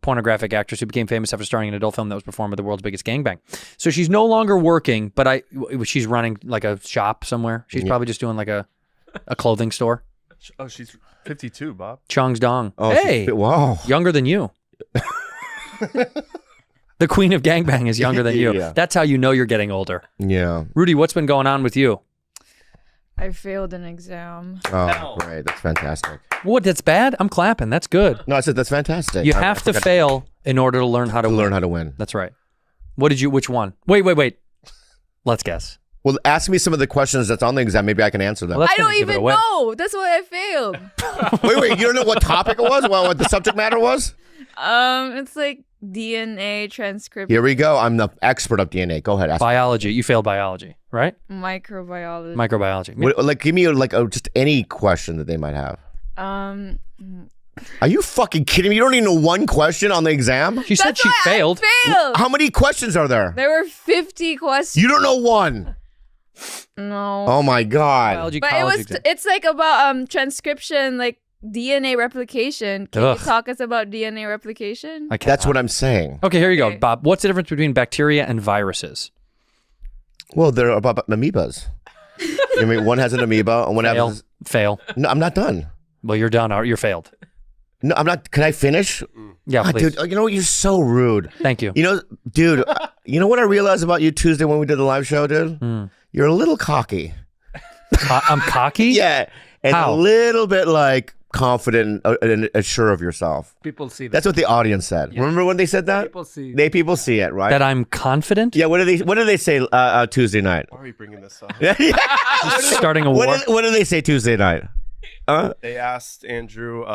pornographic actress who became famous after starring in an adult film that was performed by the world's biggest gangbang. So she's no longer working, but she's running like a shop somewhere. She's probably just doing like a clothing store. Oh, she's 52, Bob. Chong's Dong. Oh, hey, wow. Younger than you. The queen of gangbang is younger than you. Yeah. That's how you know you're getting older. Yeah. Rudy, what's been going on with you? I failed an exam. Oh, great. That's fantastic. What, that's bad? I'm clapping. That's good. No, I said that's fantastic. You have to fail in order to learn how to win. learn how to win. That's right. Which one? Wait. Let's guess. Well, ask me some of the questions that's on the exam. Maybe I can answer them. Well, I don't even know. That's why I failed. Wait. You don't know what topic it was? Well, what the subject matter was? It's like DNA transcription. Here we go. I'm the expert of DNA. Go ahead. Ask Biology. You failed biology, right? Microbiology. Microbiology. Give me just any question that they might have. Are you fucking kidding me? You don't even know one question on the exam? She said she failed. How many questions are there? There were 50 questions. You don't know one. No. Oh my God. Biology but it's like about transcription, like DNA replication. Can you talk us about DNA replication? That's what I'm saying. Okay, here you go, Bob. What's the difference between bacteria and viruses? Well, they're about amoebas. I mean, one has an amoeba and one has... Fail. No, I'm not done. Well, you're done. You're failed. No, I'm not. Can I finish? Yeah, please. Dude, you know what? You're so rude. Thank you. You know, dude, you know what I realized about you Tuesday when we did the live show, dude? You're a little cocky. I'm cocky? Yeah. And How? a little bit like confident and sure of yourself. People see that. That's what the audience said. Yeah. Remember when they said that? People see it, right? That I'm confident? Yeah, what did they say Tuesday night? Why are we bringing this up? Starting a war? What did they say Tuesday night? They asked Andrew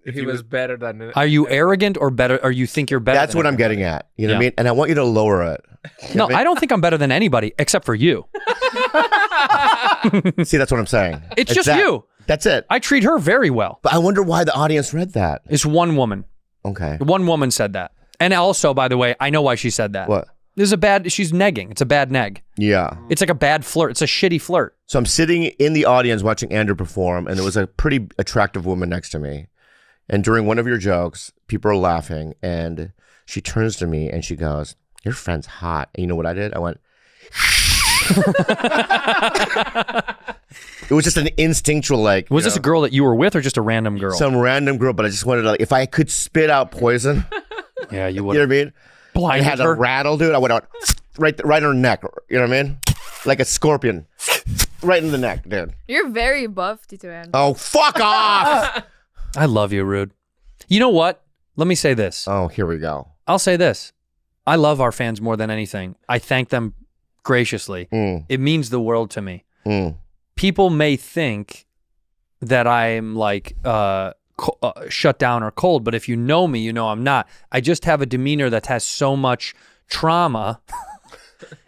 if he was better than... Are you arrogant or better, or you think you're better? That's what I'm getting at. You know what I mean? And I want you to lower it. No, I don't think I'm better than anybody except for you. See, that's what I'm saying. It's just you. That's it. I treat her very well. But I wonder why the audience read that. It's one woman. Okay. One woman said that. And also, by the way, I know why she said that. What? She's negging. It's a bad neg. Yeah. It's like a bad flirt. It's a shitty flirt. So I'm sitting in the audience watching Andrew perform, and there was a pretty attractive woman next to me. And during one of your jokes, people are laughing, and she turns to me and she goes, "Your friend's hot." And you know what I did? I went, it was just an instinctual, like. Was this a girl that you were with or just a random girl? Some random girl, but I just wanted to, like, if I could spit out poison. Yeah, you would. You know what I mean? Blinded I had her. a rattle, dude. I went out right in her neck. You know what I mean? Like a scorpion. Right in the neck, dude. You're very buff, Tito Andrew. Oh, fuck off! I love you, Rude. You know what? Let me say this. Oh, here we go. I'll say this. I love our fans more than anything. I thank them graciously. It means the world to me. People may think that I'm like shut down or cold, but if you know me, you know I'm not. I just have a demeanor that has so much trauma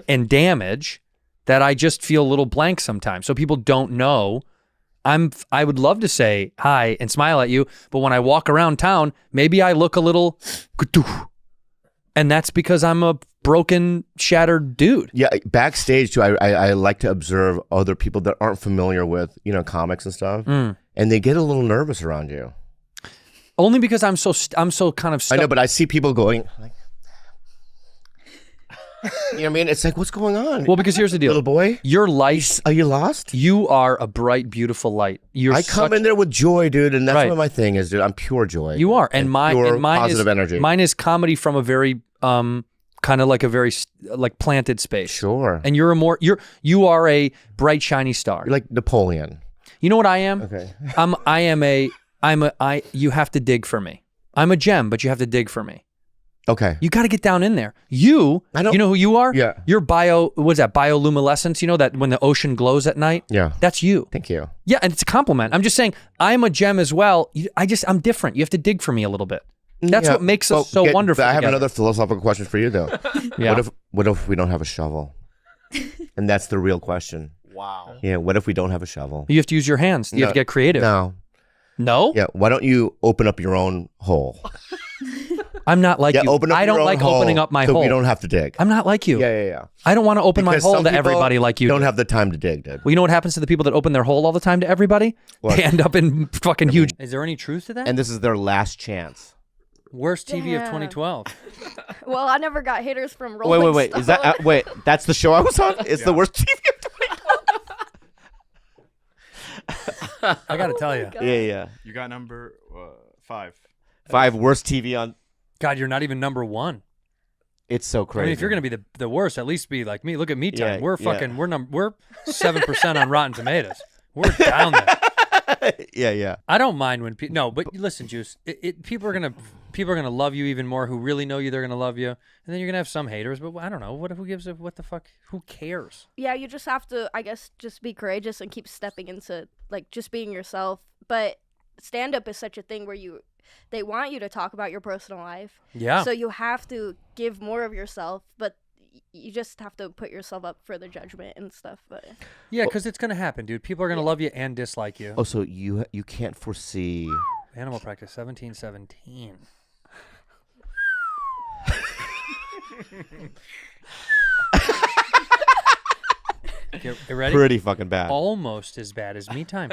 and damage that I just feel a little blank sometimes. So people don't know. I would love to say hi and smile at you, but when I walk around town, maybe I look a little, and that's because I'm a broken, shattered dude. Yeah, backstage too, I like to observe other people that aren't familiar with, you know, comics and stuff, and they get a little nervous around you. Only because I'm so kind of stuck. I know, but I see people going like, you know what I mean? It's like, what's going on? Well, because here's the deal. Little boy, your light. Are you lost? You are a bright, beautiful light. I come in there with joy, dude, and that's what my thing is, dude. I'm pure joy. You are, and mine positive energy. Mine is comedy from a very kind of like a very like planted space. Sure. And you are a bright, shiny star. You're like Napoleon. You know what I am? Okay. You have to dig for me. I'm a gem, but you have to dig for me. Okay. You got to get down in there. You know who you are? Yeah. You're what's that, bioluminescence? You know that when the ocean glows at night? Yeah. That's you. Thank you. Yeah, and it's a compliment. I'm just saying, I'm a gem as well. I'm different. You have to dig for me a little bit. That's what makes us so wonderful. I have another philosophical question for you, though. Yeah. What if we don't have a shovel? And that's the real question. Wow. Yeah, what if we don't have a shovel? You have to use your hands. You have to get creative. No. No? Yeah, why don't you open up your own hole? I'm not like you. Open up I don't like opening up my so hole. you don't have to dig. I'm not like you. Yeah. I don't want to open Because my hole some to people everybody like you. Don't have the time to dig, dude. Well, you know what happens to the people that open their hole all the time to everybody? What? They end up in fucking huge. Is there any truth to that? And this is their last chance. Worst TV of Damn. 2012. Well, I never got haters from Rolling Wait. Stone. Is that wait? That's the show I was on. It's the worst TV. I gotta tell you. God. Yeah. You got number 5. 5 worst TV on. God, you're not even number 1. It's so I crazy. mean, if you're gonna be the worst, at least be like me. Look at Me Time. Yeah, We're yeah. fucking. We're 7% on Rotten Tomatoes. We're down there. yeah. I don't mind when people. No, but listen, Juice. People are gonna love you even more. Who really know you, they're gonna love you, and then you're gonna have some haters. But I don't know. Who gives a what the fuck? Who cares? Yeah, you just have to, I guess, just be courageous and keep stepping into, like, just being yourself. But stand-up is such a thing where they want you to talk about your personal life. Yeah. So you have to give more of yourself, but you just have to put yourself up for the judgment and stuff. But Yeah, because it's gonna happen, dude. People are gonna love you and dislike you. Oh, so you can't foresee. Animal Practice 1717. You ready? Pretty fucking bad. Almost as bad as Me Time,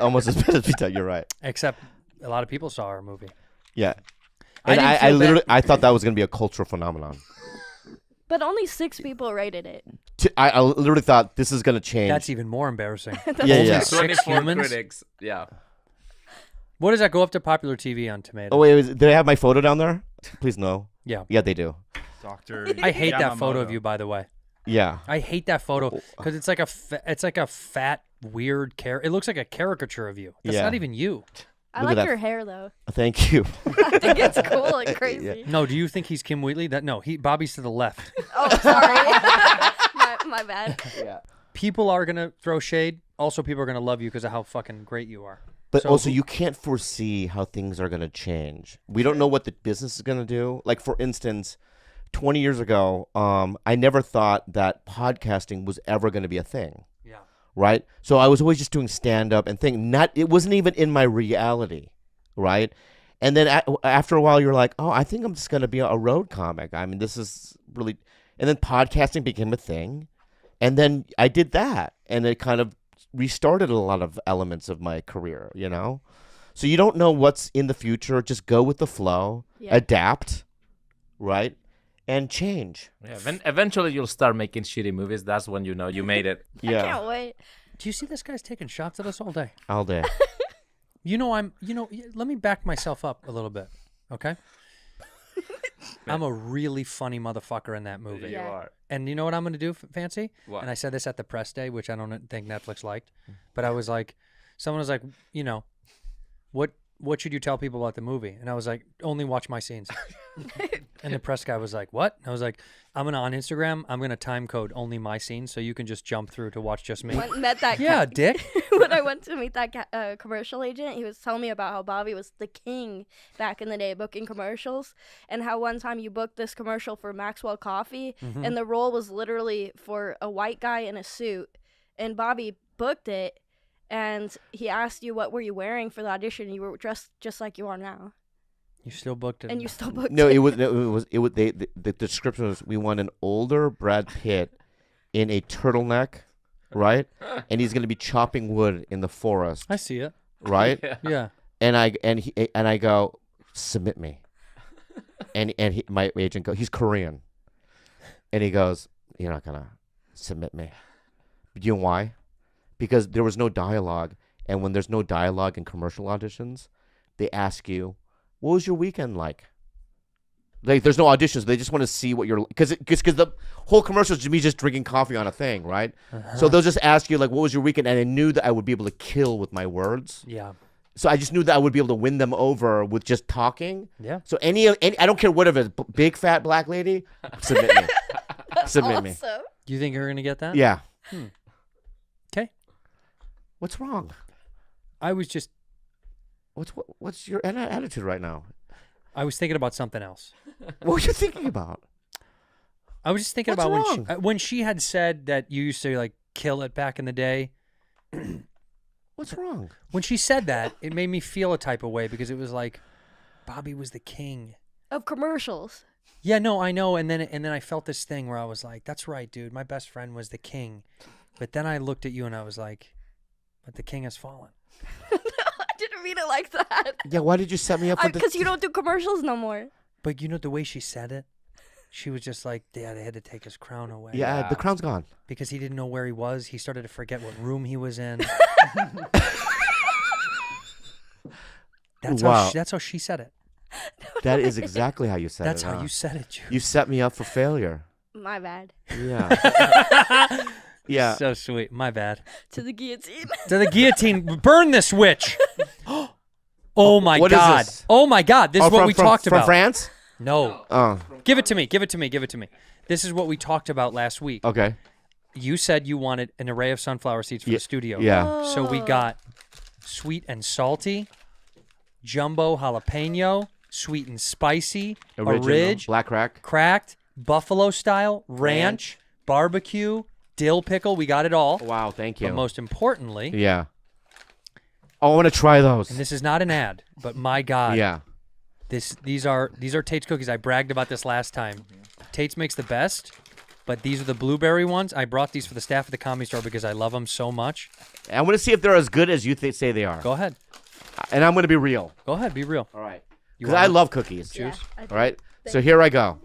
Almost as bad as Pizza. You're right. except a lot of people saw our movie. Yeah. I And didn't I feel literally bad. I thought that was gonna be a cultural phenomenon. only 6 people rated it. I literally thought this is gonna change. That's even more embarrassing. yeah. 6 24 humans. critics. Yeah. What does that go up to popular TV on Tomatoes? Oh wait, did I have my photo down there? Please no. Yeah. Yeah, they do. Dr. I hate that photo of Yamamoto. you, by the way. Yeah. I hate that photo because it's like a fat, weird It looks like a caricature of you. That's Yeah. not even you. I Look at like that. your hair, though. Thank you. I think it's cool and crazy. No, do you think he's Kim Wheatley? Bobby's to the left. Oh, sorry. my bad. Yeah. People are gonna throw shade. Also, people are gonna love you because of how fucking great you are. But So also, who- you can't foresee how things are going to change. We don't know what the business is going to do. Like, for instance, 20 years ago, I never thought that podcasting was ever going to be a thing, Yeah. right? So I was always just doing stand-up and it wasn't even in my reality, right? And then after a while, you're like, oh, I think I'm just going to be a road comic. I mean, this is really... And then podcasting became a thing. And then I did that. And it kind of restarted a lot of elements of my career, you know? So you don't know what's in the future. Just go with the flow, adapt, right? And change. Yeah. Eventually, you'll start making shitty movies. That's when you know you made it. I can't wait. Do you see this guy's taking shots at us all day? All day. Let me back myself up a little bit, okay? I'm a really funny motherfucker in that movie. Yeah. You are. And you know what I'm going to do, Fancy? What? And I said this at the press day, which I don't think Netflix liked. But I was like, someone was like, what should you tell people about the movie? And I was like, only watch my scenes. And the press guy was like, what? And I was like, on Instagram, I'm going to time code only my scenes so you can just jump through to watch just me. Met that Yeah, dick. when I went to meet that commercial agent, he was telling me about how Bobby was the king back in the day booking commercials, and how one time you booked this commercial for Maxwell Coffee, and the role was literally for a white guy in a suit, and Bobby booked it, and he asked you what were you wearing for the audition, and you were dressed just like you are now, You still booked it. and you still booked No, it. the description was we want an older Brad Pitt in a turtleneck, right? And he's going to be chopping wood in the forest, I see it. right? Yeah. And I go, submit me. And my agent goes, he's Korean. And he goes, you're not going to submit me. Do you know why? Because there was no dialogue. And when there's no dialogue in commercial auditions, they ask you, what was your weekend like? Like, there's no auditions. They just want to see what you're... Because the whole commercial is me just drinking coffee on a thing, right? So they'll just ask you, like, what was your weekend? And I knew that I would be able to kill with my words. Yeah. So I just knew that I would be able to win them over with just talking. Yeah. So any I don't care what if it's big fat black lady, submit me. Submit me. Also, Do you think you're going to get that? Yeah. Okay. What's wrong? I was What's your attitude right now? I was thinking about something else. What were you thinking about? I was just thinking What's about when she had said that you used to like kill it back in the day. What's wrong? When she said that, it made me feel a type of way because it was like Bobby was the king. of commercials. Yeah, no, I know. And then I felt this thing where I was like, that's right, dude. My best friend was the king. But then I looked at you and I was like, but the king has fallen. I didn't mean it like that. Yeah, why did you set me up for this? Because you don't do commercials no more. But you know the way she said it? She was just like, yeah, they had to take his crown away. Yeah, the crown's gone. Because he didn't know where he was. He started to forget what room he was in. That's how she said it. That is exactly how you said That's it. how you said it, You set me up for failure. My bad. Yeah. Yeah. So sweet. My bad. To the guillotine. To the guillotine. Burn this witch. Oh my What is God. this? Oh my God. This is what we talked about. From France? No. Oh. Give it to me. Give it to me. Give it to me. This is what we talked about last week. Okay. You said you wanted an array of sunflower seeds for the studio. Yeah. So we got sweet and salty, jumbo jalapeno, sweet and spicy, Original. ridge, Black crack. cracked, buffalo style, ranch, barbecue, dill pickle. We got it all. Wow, thank you. But most importantly, Yeah. Oh, I want to try those. and this is not an ad, but my God, Yeah. these are Tate's cookies. I bragged about this last time. Tate's makes the best, but these are the blueberry ones. I brought these for the staff at the Comedy Store because I love them so much. I want to see if they're as good as you say they are. Go ahead. And I'm going to be real. Go ahead. Be real. All right. You Because want I one? love cookies. Yeah, I All right. So here I go.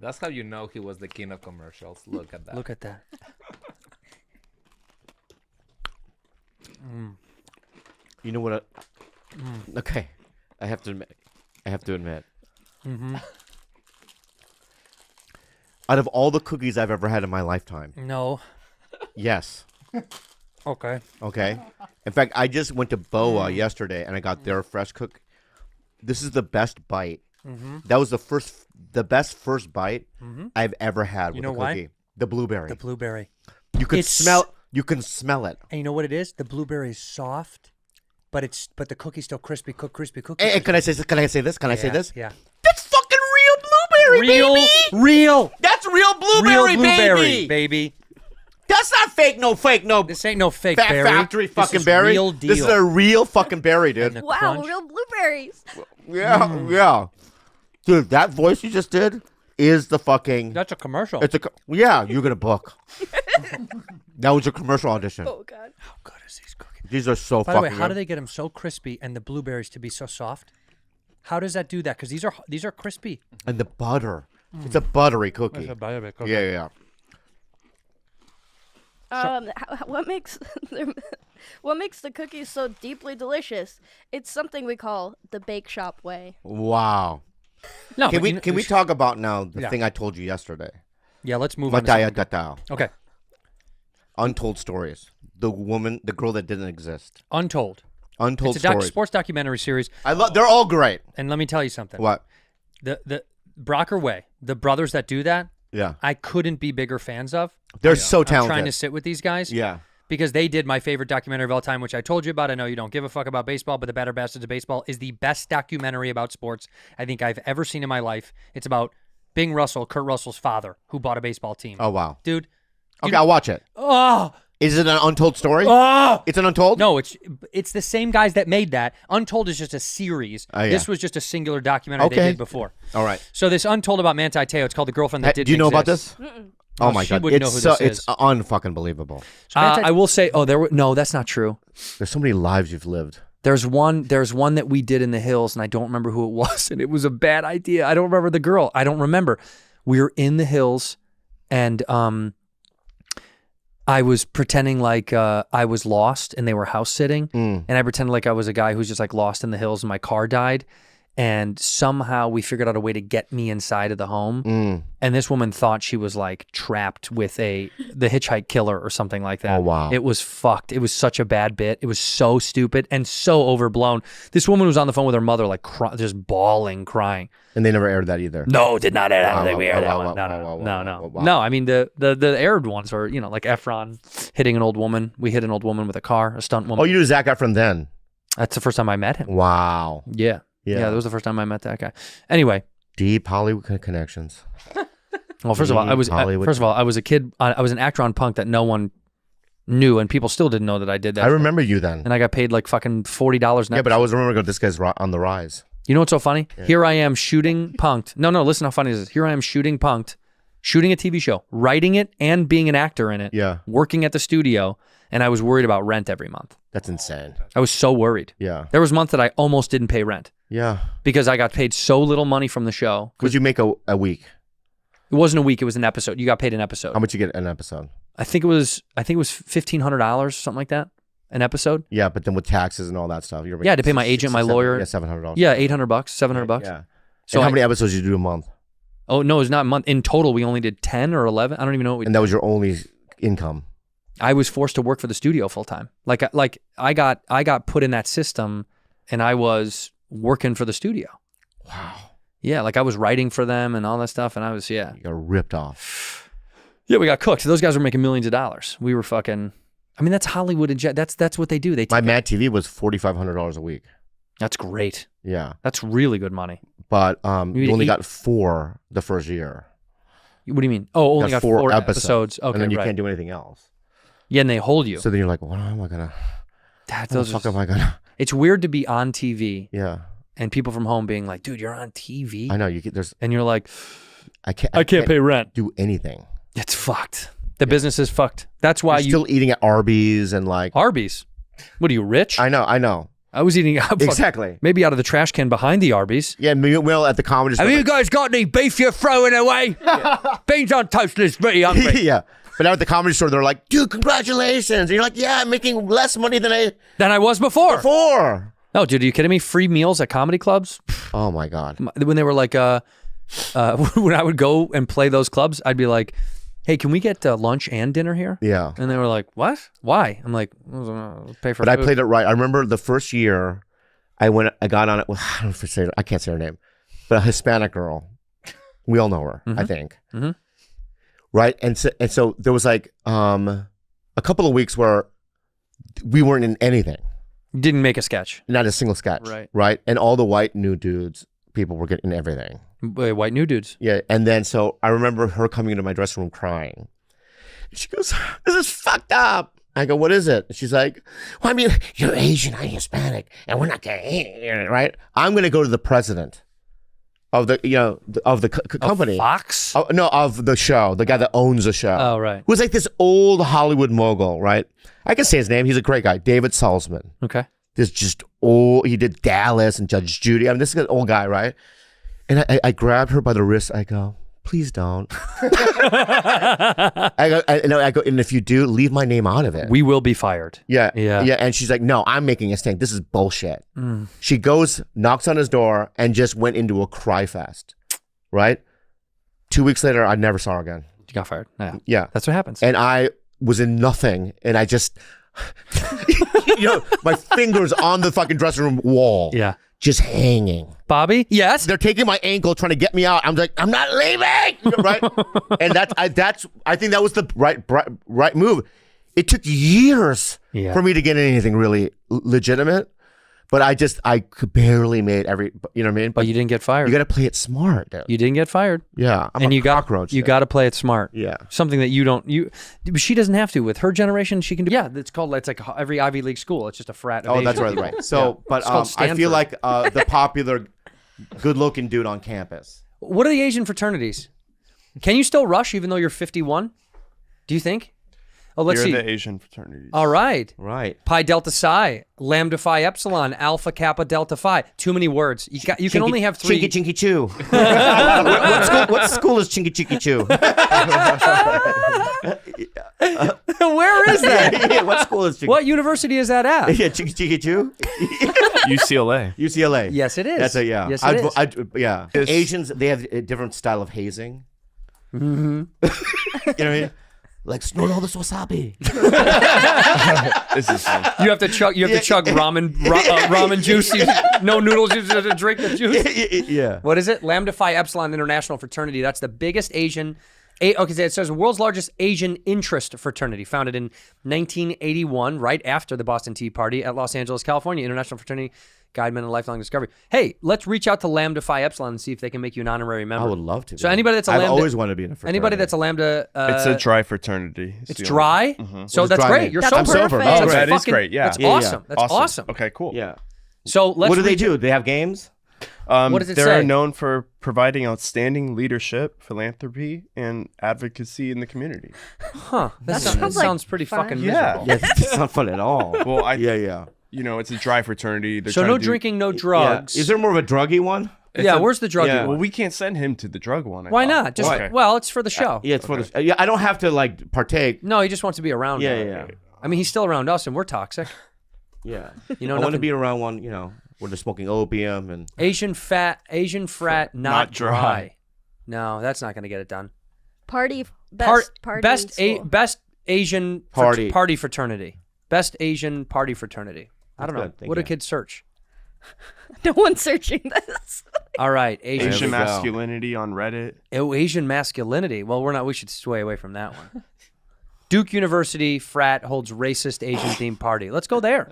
That's how you know he was the king of commercials. Look at that. Look at that. You know what? Okay. I have to admit. Mm-hmm. Out of all the cookies I've ever had in my lifetime, No. yes. Okay. Okay. In fact, I just went to Boa yesterday and I got their fresh cook. This is the best bite. That was the best first bite I've ever had with know a why? cookie. The blueberry. The blueberry. You can It's- smell. You can smell it. And you know what it is? The blueberry is soft, but the cookie's still crispy. Crispy cookie. Hey, can I say this? Can I say this? Can I say Yeah, this? Yeah. That's fucking real blueberry, baby. Real. That's real blueberry, baby. That's not fake. No fake. No This ain't no fake fat berry. factory This fucking is berry. Real deal. This is a real fucking berry, dude. And the Wow, crunch. real blueberries. Yeah, yeah. Dude, that voice you just did is the fucking. That's a commercial. Yeah, you're gonna book. That was your commercial audition. Oh God. How good is these cookies? These are so By the fucking. way, how do good. they get them so crispy and the blueberries to be so soft? How does that do that? Because these are crispy. And the butter. It's a buttery cookie. That's a buttery cookie. Yeah. What makes what makes the cookies so deeply delicious? It's something we call the bake shop way. Wow. No, Can but we you know- can we talk about now the Yeah. thing I told you yesterday? Yeah, let's move on. To Mataya something. Gatao. Okay. Untold stories. The girl that didn't exist. Untold. Untold It's a stories. sports documentary series. They're all great. And let me tell you something. What? The Brocker Way, the brothers that do that, Yeah. I couldn't be bigger fans of. They're so I'm talented. trying to sit with these guys. Yeah. Because they did my favorite documentary of all time, which I told you about. I know you don't give a fuck about baseball, but The Batter Bastards of Baseball is the best documentary about sports I think I've ever seen in my life. It's about Bing Russell, Kurt Russell's father, who bought a baseball team. Oh wow. Dude. Okay, I'll watch it. Oh. Is it an untold story? Oh. It's an untold? No, it's the same guys that made that. Untold is just a series. Oh, yeah. This was just a singular documentary they Okay. did before. All right. So this Untold about Manti Te'o, it's called The Girlfriend That Didn't Do you know about Exist. this? Oh No, my she god. wouldn't know It's who this it's is. unfucking believable. I will say, no, that's not true. There's so many lives you've lived. There's one that we did in the hills, and I don't remember who it was, and it was a bad idea. I don't remember the girl. I don't remember. We were in the hills, and I was pretending like I was lost, and they were house sitting, and I pretended like I was a guy who's just like lost in the hills, and my car died, and somehow we figured out a way to get me inside of the home, and this woman thought she was like trapped with the hitchhike killer or something like that. Oh, wow. It was fucked. It was such a bad bit. It was so stupid and so overblown. This woman was on the phone with her mother, like just bawling, crying. And they never aired that either. No, did not air that. I don't think we aired that wow, one. wow, No. wow. No, I mean the aired ones are, like Efron hitting an old woman. We hit an old woman with a car, a stunt woman. Oh, you knew Zac Efron then? That's the first time I met him. Wow. Yeah. Yeah, that was the first time I met that guy. Anyway, Deep Hollywood connections. well, first of all, I was a kid. I was an actor on Punk that no one knew, and people still didn't know that I did that. I remember you then. And I got paid like fucking $40 an Yeah, but I was remembering this guy's on the rise. You know what's so funny? Here I am shooting Punked. No, listen how funny this is. Here I am shooting Punked shooting a TV show, writing it, and being an actor in it. Yeah. Working at the studio, and I was worried about rent every month. That's insane. I was so worried. Yeah. There was months that I almost didn't pay rent Yeah. because I got paid so little money from the show. Would you make a week? It wasn't a week; it was an episode. You got paid an episode. How much you get an episode? I think it was $1,500, something like that, an episode. Yeah, but then with taxes and all that stuff, you're Yeah, to pay my agent, my lawyer. Yeah, $700. Yeah, $800, $700. Yeah. So So how many episodes did you do a month? Oh no, it's not a month. In total, we only did 10 or 11. I don't even know what we And that was your only income. I was forced to work for the studio full time. Like I got put in that system, and I was working for the studio. Wow. Yeah, like I was writing for them and all that stuff, and I was You got ripped off. Yeah, we got cooked. Those guys were making millions of dollars. We were fucking. I mean, that's Hollywood and that's what they do. They My take Mad TV was $4,500 a week. That's great. Yeah. That's really good money. But You you only eat- got 4 the first year. What do you mean? Oh, only got 4 episodes. Okay, and then you right. can't do anything else. Yeah, and they hold you. So then you're like, what am I gonna? That, What the those fuck are, am I gonna? it's weird to be on TV Yeah, and people from home being like, "Dude, you're on TV," I know. You get there's. and you're like, I can't. "I can't pay rent." do anything. It's fucked. The business is fucked. That's why You're still eating at Arby's and like. Arby's. What are you, rich? I know. I was eating Exactly. maybe out of the trash can behind the Arby's. Yeah, well, at the comedy store. Have you guys got any beef you're throwing away? Beans on toast is pretty hungry. Yeah. But now at the comedy store, they're like, dude, congratulations. And you're like, yeah, I'm making less money than Than I was before. before. No, dude, are you kidding me? Free meals at comedy clubs? Oh my God. When they were like, when I would go and play those clubs, I'd be like, hey, can we get lunch and dinner here? Yeah. And they were like, what? Why? I'm like, pay for But I food. played it right. I remember the first year I got on it with, I don't know if I can't say her name, but a Hispanic girl. We all know her, I think. Mhm. Right. And so there was like a couple of weeks where we weren't in anything, Didn't make a sketch. not a single sketch. Right. Right. And all the white new dudes, people were getting everything. Wait, white new dudes. Yeah. And then so I remember her coming into my dressing room crying. She goes, this is fucked up. I go, what is it? She's like, well, I mean, you're Asian, I'm Hispanic, and we're not gay, right? I'm going to go to the president of the, of the company. Fox? Oh, no, of the show, the guy that owns the show. Oh, right. Who's like this old Hollywood mogul, right? I can say his name. He's a great guy, David Salzman. Okay. This just old, he did Dallas and Judge Judy. I mean, this is an old guy, right? And I grabbed her by the wrist. I go, please don't. I go, and if you do, leave my name out of it. We will be fired. Yeah. Yeah. Yeah. And she's like, no, I'm making a stink. This is bullshit. She goes, knocks on his door, and just went into a cry fest. Right? 2 weeks later, I never saw her again. You got fired. Yeah. Yeah. That's what happens. And I was in nothing. And I just, my fingers on the fucking dressing room wall. Yeah. Just hanging. Bobby? Yes? They're taking my ankle, trying to get me out. I'm like, I'm not leaving, right? And I think that was the right move. It took years for me to get anything really legitimate, but I could barely made every, you know what I mean? But you didn't get fired. You got to play it smart, dude. You didn't get fired. Yeah, I'm And a you got cockroach. you dude. got to play it smart. Yeah. Something that you don't she doesn't have to. With her generation, she can do. Yeah, it's like every Ivy League school. It's just a frat. of Oh, that's Asian right, people. right. So, Yeah. but It's called I feel Stanford. like the popular, good-looking dude on campus. What are the Asian fraternities? Can you still rush even though you're 51? Do you think? Oh, let's Here see. are the Asian fraternities. All right. Right. Pi Delta Psi, Lambda Phi Epsilon, Alpha Kappa Delta Phi. Too many words. You can only have 3. Chinky Chinky Choo. what school is Chinky Chinky Choo? Where is that? Yeah, what school is Chinky? What university is that at? Yeah, Chinky Chinky Choo. UCLA. UCLA. Yes, it is. That's a yeah. Yes, it is. Yeah. It's- Asians, they have a different style of hazing. Mm-hmm. You know what I mean? Like snort all this wasabi. This is fun. You have to chug. You have to chug ramen juice. No noodles. You have to drink the juice. Yeah. What is it? Lambda Phi Epsilon International Fraternity. That's the biggest Asian. Okay, it says the world's largest Asian interest fraternity, founded in 1981, right after the Boston Tea Party at Los Angeles, California. International Fraternity, Guidemen and Lifelong Discovery. Hey, let's reach out to Lambda Phi Epsilon and see if they can make you an honorary member. I would love to. So be. anybody that's a I've Lambda, always wanted to be in a fraternity. anybody that's a Lambda, It's a dry fraternity. it's dry. So that's dry great. mean? You're That's sober. sober. perfect. Oh, That's that is fucking- great. Yeah. That's Yeah, yeah. awesome. That's awesome. Okay, cool. Yeah. So let's What do they reach- do? They have games? What does it They're say? known for providing outstanding leadership, philanthropy, and advocacy in the community. Huh. That sounds like sounds pretty fun. fucking Yeah. miserable. Yeah, that's not fun at all. Well, yeah. you know, it's a dry fraternity. They're So trying no to do- drinking, no drugs. Is there more of a druggy one? Yeah, where's the druggy yeah. one? Well, we can't send him to the drug one. I Why thought. not? Just Okay. well, it's for the show. Yeah, it's for the. Yeah, I don't have to like partake. No, he just wants to be around. Yeah, it. yeah. I mean, he's still around us, and we're toxic. Yeah. You know, I want to nothing- be around one. You know, where they're smoking opium and. Asian frat, not Not dry. dry. No, that's not going to get it done. Party school. Best Asian Party. party fraternity. Best Asian party fraternity. I don't know. Good, thank What do you. kids search? No one's searching this. All right, Asian. There Asian we go. masculinity on Reddit. Oh, Asian masculinity. Well, we're not. We should stay away from that one. Duke University frat holds racist Asian themed party. Let's go there.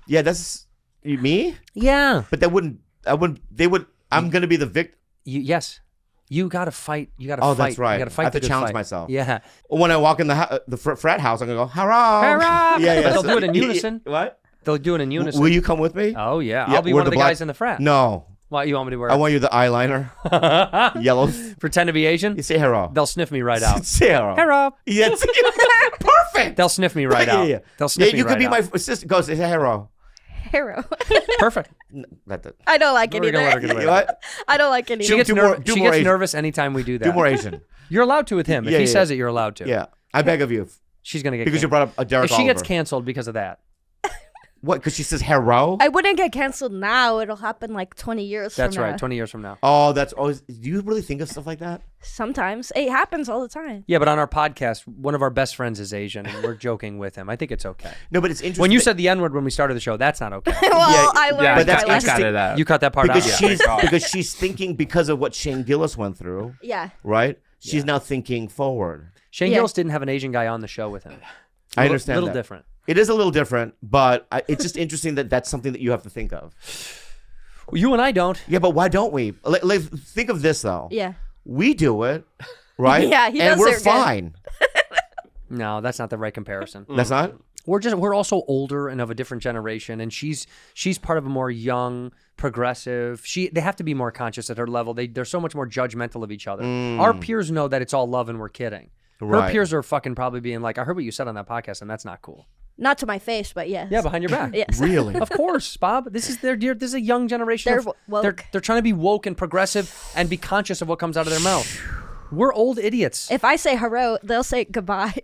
Yeah, that's me. Yeah. But that wouldn't. I wouldn't. They would. I'm gonna be the victim. Yes. You got to fight. You got to Oh, fight. that's right. You got to fight I have the to good challenge fight. myself. Yeah. When I walk in the frat house, I'm gonna go, "Hello." Hurrah! Yeah, yeah. But they'll do it in unison. What? They'll do it in unison. Will you come with me? Oh yeah. Yeah, I'll be we're one of the black- guys in the frat. No. What you want me to wear? I want you the eyeliner. Yellow. Pretend to be Asian. You say hello. They'll sniff me right out. Say hello. Hello. Yeah, perfect. They'll sniff me right out. Yeah. They'll sniff Yeah, me you right could be out. my sister. Go say hello. Hero. Perfect. I don't like it We're gonna let her either. get away You with what? I don't like it She either. gets, do more- do she more gets Asian. nervous anytime we do that. Do more Asian. You're allowed to with him. If Yeah, he yeah. says it, you're allowed to. Yeah, I beg of you, She's gonna get because you canceled. brought up a Derek If she gets Oliver. canceled because of that, What? Because she says hello. I wouldn't get canceled now. It'll happen like 20 years that's from right. now. 20 years from now. Oh, that's always. Do you really think of stuff like that? Sometimes. It happens all the time. Yeah, but on our podcast, one of our best friends is Asian, and we're joking with him. I think it's okay. No, but it's interesting. When you said the N-word when we started the show, that's not okay. Well, I learned but that's my interesting. lesson. of that. You cut that part because out. she's because she's thinking because of what Shane Gillis went through, Yeah. right? She's now thinking forward. Shane Yeah. Gillis didn't have an Asian guy on the show with him. I understand A little that. different. It is a little different, but it's just interesting that that's something that you have to think of. Well, you and I don't. Yeah, but why don't we? Think of this though. Yeah. We do it, right? Yeah, he and does we're it good. fine. No, that's not the right comparison. That's not. We're also older and of a different generation, and she's part of a more young, progressive. They have to be more conscious at her level. They're so much more judgmental of each other. Our peers know that it's all love and we're kidding. Her Right. peers are fucking probably being like, I heard what you said on that podcast, and that's not cool. Not to my face, but yes. Yeah, behind your back. Yes. Really? Of course, Bob. This is a young generation. They're of- woke. They're trying to be woke and progressive and be conscious of what comes out of their mouth. We're old idiots. If I say hello, they'll say goodbye.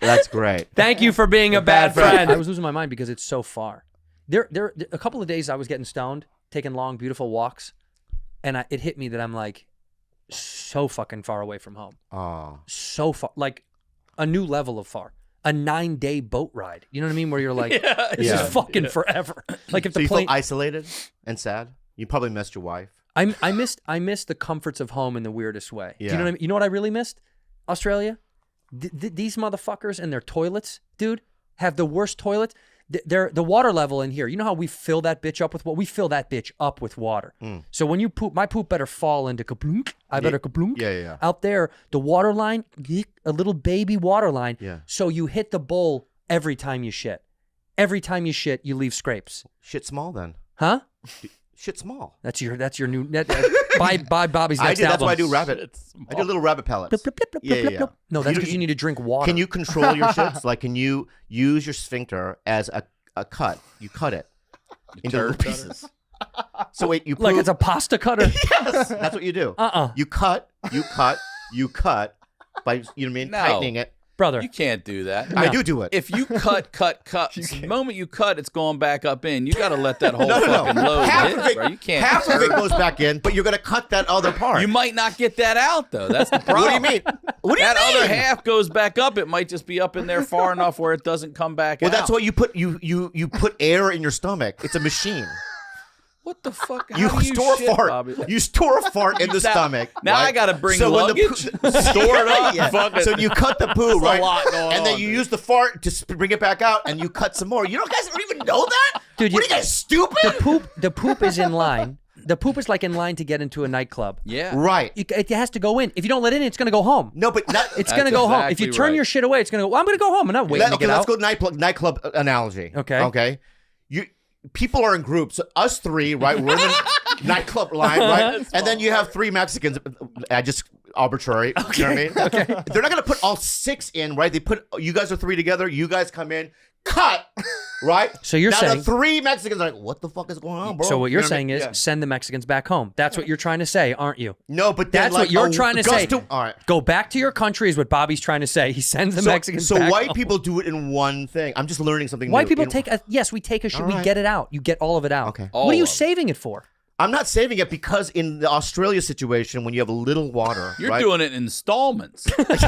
That's great. Thank you for being a bad friend. friend. I was losing my mind because it's so far. There a couple of days I was getting stoned, taking long, beautiful walks, and it hit me that I'm like so fucking far away from home. Oh. So far, like a new level of far. A 9-day boat ride. You know what I mean? Where you're like, this Yeah. is fucking forever. Like if So the you plane. feel isolated and sad? You probably missed your wife. I missed the comforts of home in the weirdest way. Do you know Yeah. what I mean? You know what I really missed? Australia. These motherfuckers and their toilets, dude, have the worst toilets. The water level in here. You know how we fill that bitch up with what? We fill that bitch up with water. So when you poop, my poop better fall into kaplunk. I better kaplunk. Yeah. Out there, the water line, a little baby water line. Yeah. So you hit the bowl every time you shit. Every time you shit, you leave scrapes. Shit small then. Huh? Shit small. That's your new. Buy Bobby's next I do. That's album. why I do rabbit. I do little rabbit pellets. Blip, blip, blip, blip, Yeah, blip, yeah, blip. No, that's because you need to drink water. Can you control your shits? Like, can you use your sphincter as a cut? You cut it into little pieces. So wait, you poop. like it's a pasta cutter? Yes, that's what you do. You cut by, you know what I mean, No. tightening it. Brother. You can't do that. I do it. If you cut, the moment you cut, it's going back up in. You got to let that whole No. fucking load Half hit, of it, bro. You can't. half of it goes back in, but you're gonna cut that other part. You might not get that out though. That's the What problem. do you mean? What do you That mean? other half goes back up. It might just be up in there far enough where it doesn't come back Well, out. that's why you put you put air in your stomach. It's a machine. What the fuck? You How do store shit, fart. Bobby? You store a fart in the Now- stomach. now right? I gotta bring so luggage, When the store it up, Yeah. fucking- So you cut the poo, That's a right? lot going and then on, you dude. use the fart to bring it back out, and you cut some more. You guys don't even know that, Dude, What are you guys stupid? The poop is in line. the poop is like in line to get into a nightclub. Yeah. Right. It has to go in. If you don't let it in, it's going to go home. No, but It's going to go home. If you turn your shit away, it's going to go, well, I'm going to go home. I'm not waiting to get let's out. go nightclub analogy. Okay. Okay. People are in groups. Us three, right? We're in the nightclub line, right? And then you have 3 Mexicans. I just arbitrary. You know what I mean? Okay. They're not gonna put all 6 in, right? They put you guys are 3 together. You guys come in, cut, right? So you're now saying the 3 Mexicans are like, what the fuck is going on, bro? So what you're You know saying I is mean? send the Mexicans back home. That's what you're trying to say, aren't you? No, but then, That's like, what you're trying to say. All right. Go back to your country is what Bobby's trying to say. He sends the Mexicans So back white home. people do it in one thing. I'm just learning something White new. people take a yes, we take a shit, we right. get it out. You get all of it out. Okay. What are you All of it. saving it for? I'm not saving it because in the Australia situation, when you have a little water, You're right? doing it in installments. That's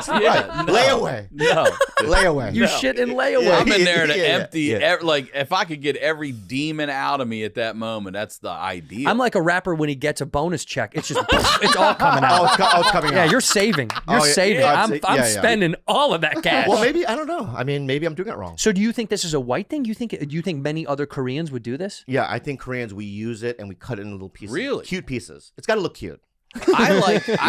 right. Yeah, no. Layaway. No. Layaway. You shit in layaway. Yeah. I'm in there to Yeah. empty, Yeah. like, if I could get every demon out of me at that moment, that's the idea. I'm like a rapper when he gets a bonus check. It's just it's all coming out. It's coming Yeah, out. you're saving. You're yeah, saving. yeah, I'm yeah, yeah. spending all of that cash. Well, maybe I don't know. I mean, maybe I'm doing it wrong. So do you think this is a white thing? Do you think many other Koreans would do this? Yeah, I think Koreans we use it and we cut it in little pieces. Really? Cute pieces. It's got to look cute. I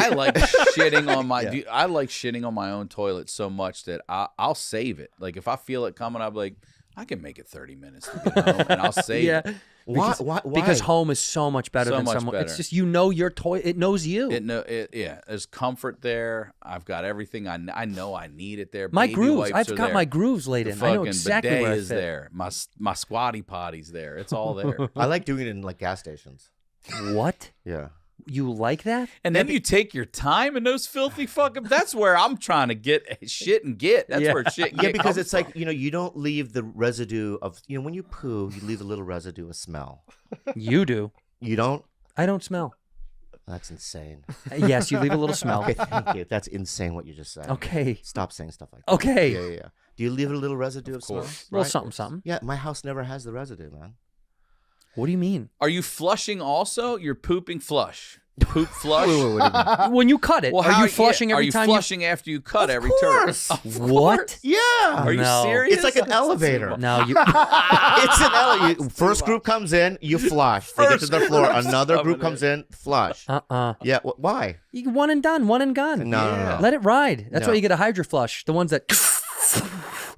like shitting on my Yeah. I like shitting on my own toilet so much that I'll save it. Like if I feel it coming, I'll be like, I can make it 30 minutes to get home, and I'll save it. Why? Because home is so much better So than much someone. It's better. just your toy. It knows you. Yeah, there's comfort there. I've got everything I know I need it there. My Baby grooves. wipes I've are got there. my grooves laid The in. I know fucking exactly bidet where I is fit. there. My squatty potty's there. It's all there. I like doing it in like gas stations. What? Yeah. You like that? And then you take your time in those filthy fucking. That's where I'm trying to get shit and get. That's Yeah. where shit. Yeah, because comes it's from. like, you don't leave the residue of, when you poo, you leave a little residue of smell. You do. You don't? I don't smell. That's insane. Yes, you leave a little smell. Okay, thank you. That's insane what you just said. Okay. Stop saying stuff like that. Okay. Yeah. Do you leave a little residue of smell? course. Well, Right? something, something. Yeah, my house never has the residue, man. What do you mean? Are you flushing also? You're pooping flush. Poop flush. When you cut it, Well, are you flushing every Are you time flushing after you cut every course. turn? you? What? Yeah. Are you No. serious? It's like an elevator. No, you. It's an elevator. First group comes in, you flush. They get to the floor. Another group comes in, flush. Yeah. Why? You one and done, one and gone. No. Let it ride. That's No. why you get a hydro flush. The ones that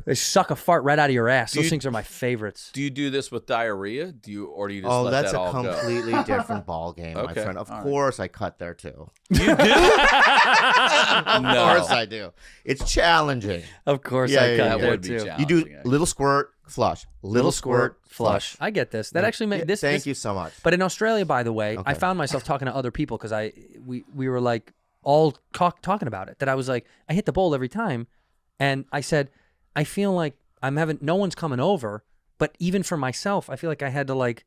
they suck a fart right out of your ass. Those things are my favorites. Do you do this with diarrhea? Or do you just Oh, let that's that a all go? completely different ball game, my Okay, friend. Of all right. course, I cut there too. You do? Of No. course, I do. It's challenging. Of course, Yeah, I yeah, cut yeah. That there would be too. challenging. You do actually. little squirt, flush. Little squirt, flush. I get this. That actually made this. Thank this- you so much. But in Australia, by the way, I Okay. found myself talking to other people because we were like all talking about it. That I was like, I hit the bowl every time, and I said, I feel like no one's coming over, but even for myself, I feel like I had to like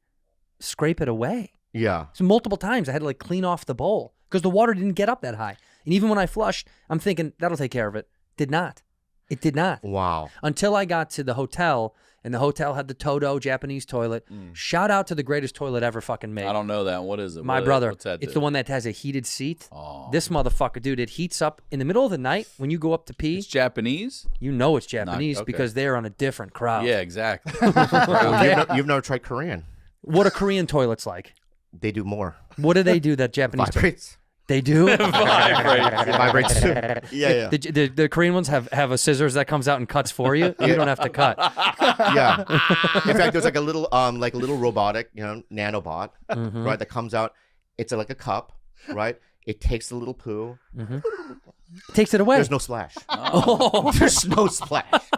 scrape it away. Yeah. So multiple times I had to like clean off the bowl because the water didn't get up that high. And even when I flushed, I'm thinking that'll take care of it. Did not. It did not. Wow. Until I got to the hotel, and the hotel had the Todo Japanese toilet. Shout out to the greatest toilet ever fucking made. I don't know that. What is it? My brother. What's that It's do? the one that has a heated seat. Oh. This motherfucker, dude, it heats up in the middle of the night when you go up to pee. It's Japanese? You know it's Japanese okay. because they're on a different crowd. Yeah, exactly. You've never tried Korean. What are Korean toilets like? They do more. What do they do that Japanese toilet? Vibrates. They do? It vibrates too. Yeah. The Korean ones have a scissors that comes out and cuts for you. You don't have to cut. Yeah. In fact, there's like a little robotic, nanobot, right, that comes out. It's like a cup, right? It takes the little poo. Takes it away. There's no splash. Oh. There's no splash.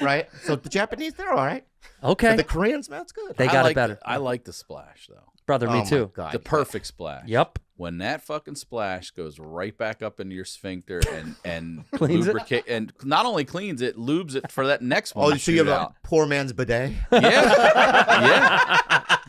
Right? So the Japanese, they're all right. Okay. But the Koreans, man, it's good. They got it better. I like the splash, though. Brother, Oh me my too. God. The perfect splash. Yep. When that fucking splash goes right back up into your sphincter and Cleans it? lubricate and not only cleans it, lubes it for that next one. Oh, to so you shoot have a out. poor man's bidet?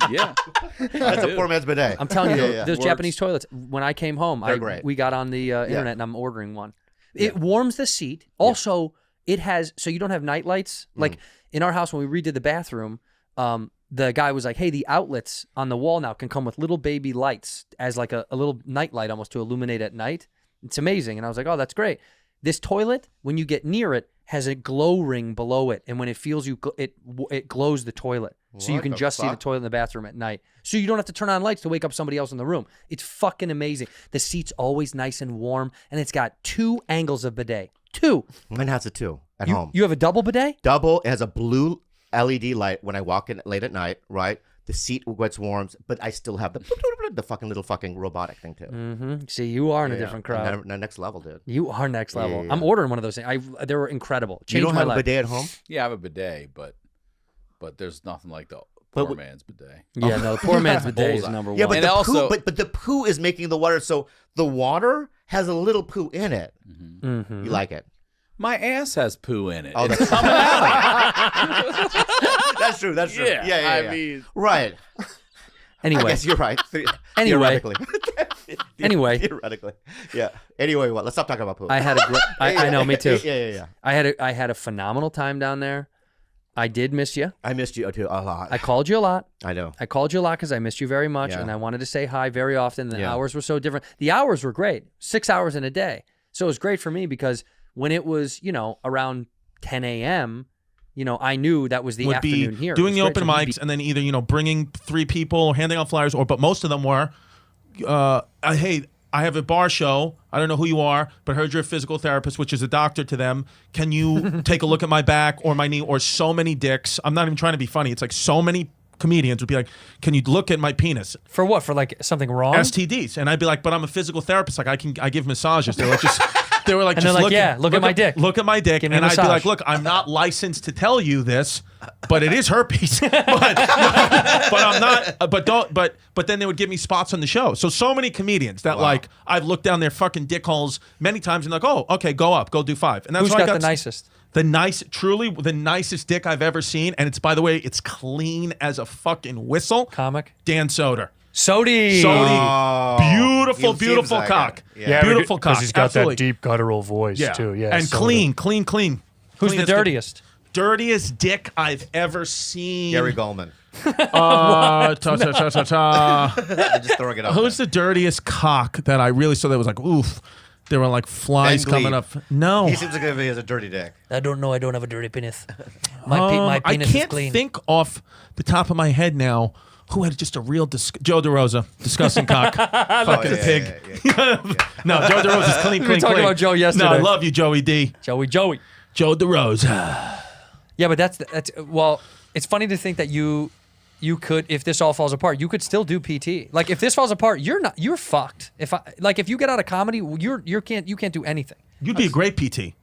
Yeah. That's a poor man's bidet. I'm telling you, Yeah, yeah. those Works. Japanese toilets, when I came home, They're great. we got on the internet and I'm ordering one. It warms the seat. Also, it has, so you don't have night lights. Like in our house, when we redid the bathroom, the guy was like, hey, the outlets on the wall now can come with little baby lights as like a little night light almost to illuminate at night. It's amazing. And I was like, oh, that's great. This toilet, when you get near it, has a glow ring below it. And when it feels you, it glows the toilet. So you can just see the toilet in the bathroom at night. So you don't have to turn on lights to wake up somebody else in the room. It's fucking amazing. The seat's always nice and warm, and it's got 2 angles of bidet. 2. Mine has it too at home. You have a double bidet? Double. It has a blue LED light when I walk in late at night, right? The seat gets warm, but I still have the fucking little fucking robotic thing too. Mm-hmm. See, you are in a different crowd. Next level, dude. You are next level. Yeah. I'm ordering one of those things. They were incredible. Changed You don't my have life. a bidet at home? Yeah, I have a bidet, but there's nothing like the But poor man's bidet. Yeah, no, the poor man's bidet is number one. Yeah, but And the also- poo, but the poo is making the water. So the water has a little poo in it. Mm-hmm. You like it? My ass has poo in it. Oh, It's that's coming out. That's true. That's true. Yeah, I yeah. mean- right. I Anyway, guess you're right. Anyway. Theoretically. Theoretically. Yeah. Anyway, what? Let's stop talking about poo. I had a great. I know, me too. Yeah. I had a phenomenal time down there. I did miss you. I missed you too a lot. I called you a lot. I know. I called you a lot because I missed you very much, Yeah. and I wanted to say hi very often. The Yeah. hours were so different. The hours were great. 6 hours in a day. So it was great for me because when it was, around 10 a.m., I knew that was the would be afternoon here. doing It the was open great. mics and then either bringing 3 people or handing out flyers, but most of them were, hey, I have a bar show. I don't know who you are, but heard you're a physical therapist, which is a doctor to them. Can you take a look at my back or my knee? Or so many dicks. I'm not even trying to be funny. It's like so many comedians would be like, can you look at my penis? For what? For like something wrong? STDs. And I'd be like, but I'm a physical therapist. Like I give massages. They were like, they were like, And just they're like, look at my dick. Look at my dick. Give me And a I'd be massage. like, look, I'm not licensed to tell you this, but it is herpes. but I'm not. But then they would give me spots on the show. So many comedians that like I've looked down their fucking dick holes many times and like, oh, okay, go up, go do 5. And that's Who's why I got the nicest? Truly the nicest dick I've ever seen. And it's, by the way, it's clean as a fucking whistle. Comic? Dan Soder. Sody. Beautiful, he beautiful seems like cock. it. Yeah. Beautiful cock. He's got Absolutely. that deep guttural voice too. Yeah, and so clean. Who's Clean the as dirtiest? Dirtiest dick I've ever seen. Gary Goldman. Ta, ta, ta, ta, ta. I'm just throwing it up. Who's the dirtiest cock that I really saw that was like, oof? There were like flies Ben Glebe. coming up. No. He seems like he has a dirty dick. I don't know. I don't have a dirty penis. I can't think off the top of my head now who had just a real Joe DeRosa, disgusting cock, fucking pig. No, Joe DeRosa's clean. We were talking about Joe yesterday. No, I love you, Joey D. Joey. Joe DeRosa. Yeah, but that's well. It's funny to think that you could, if this all falls apart, you could still do PT. Like if this falls apart, you're fucked. If you get out of comedy, you can't do anything. You'd be a great PT,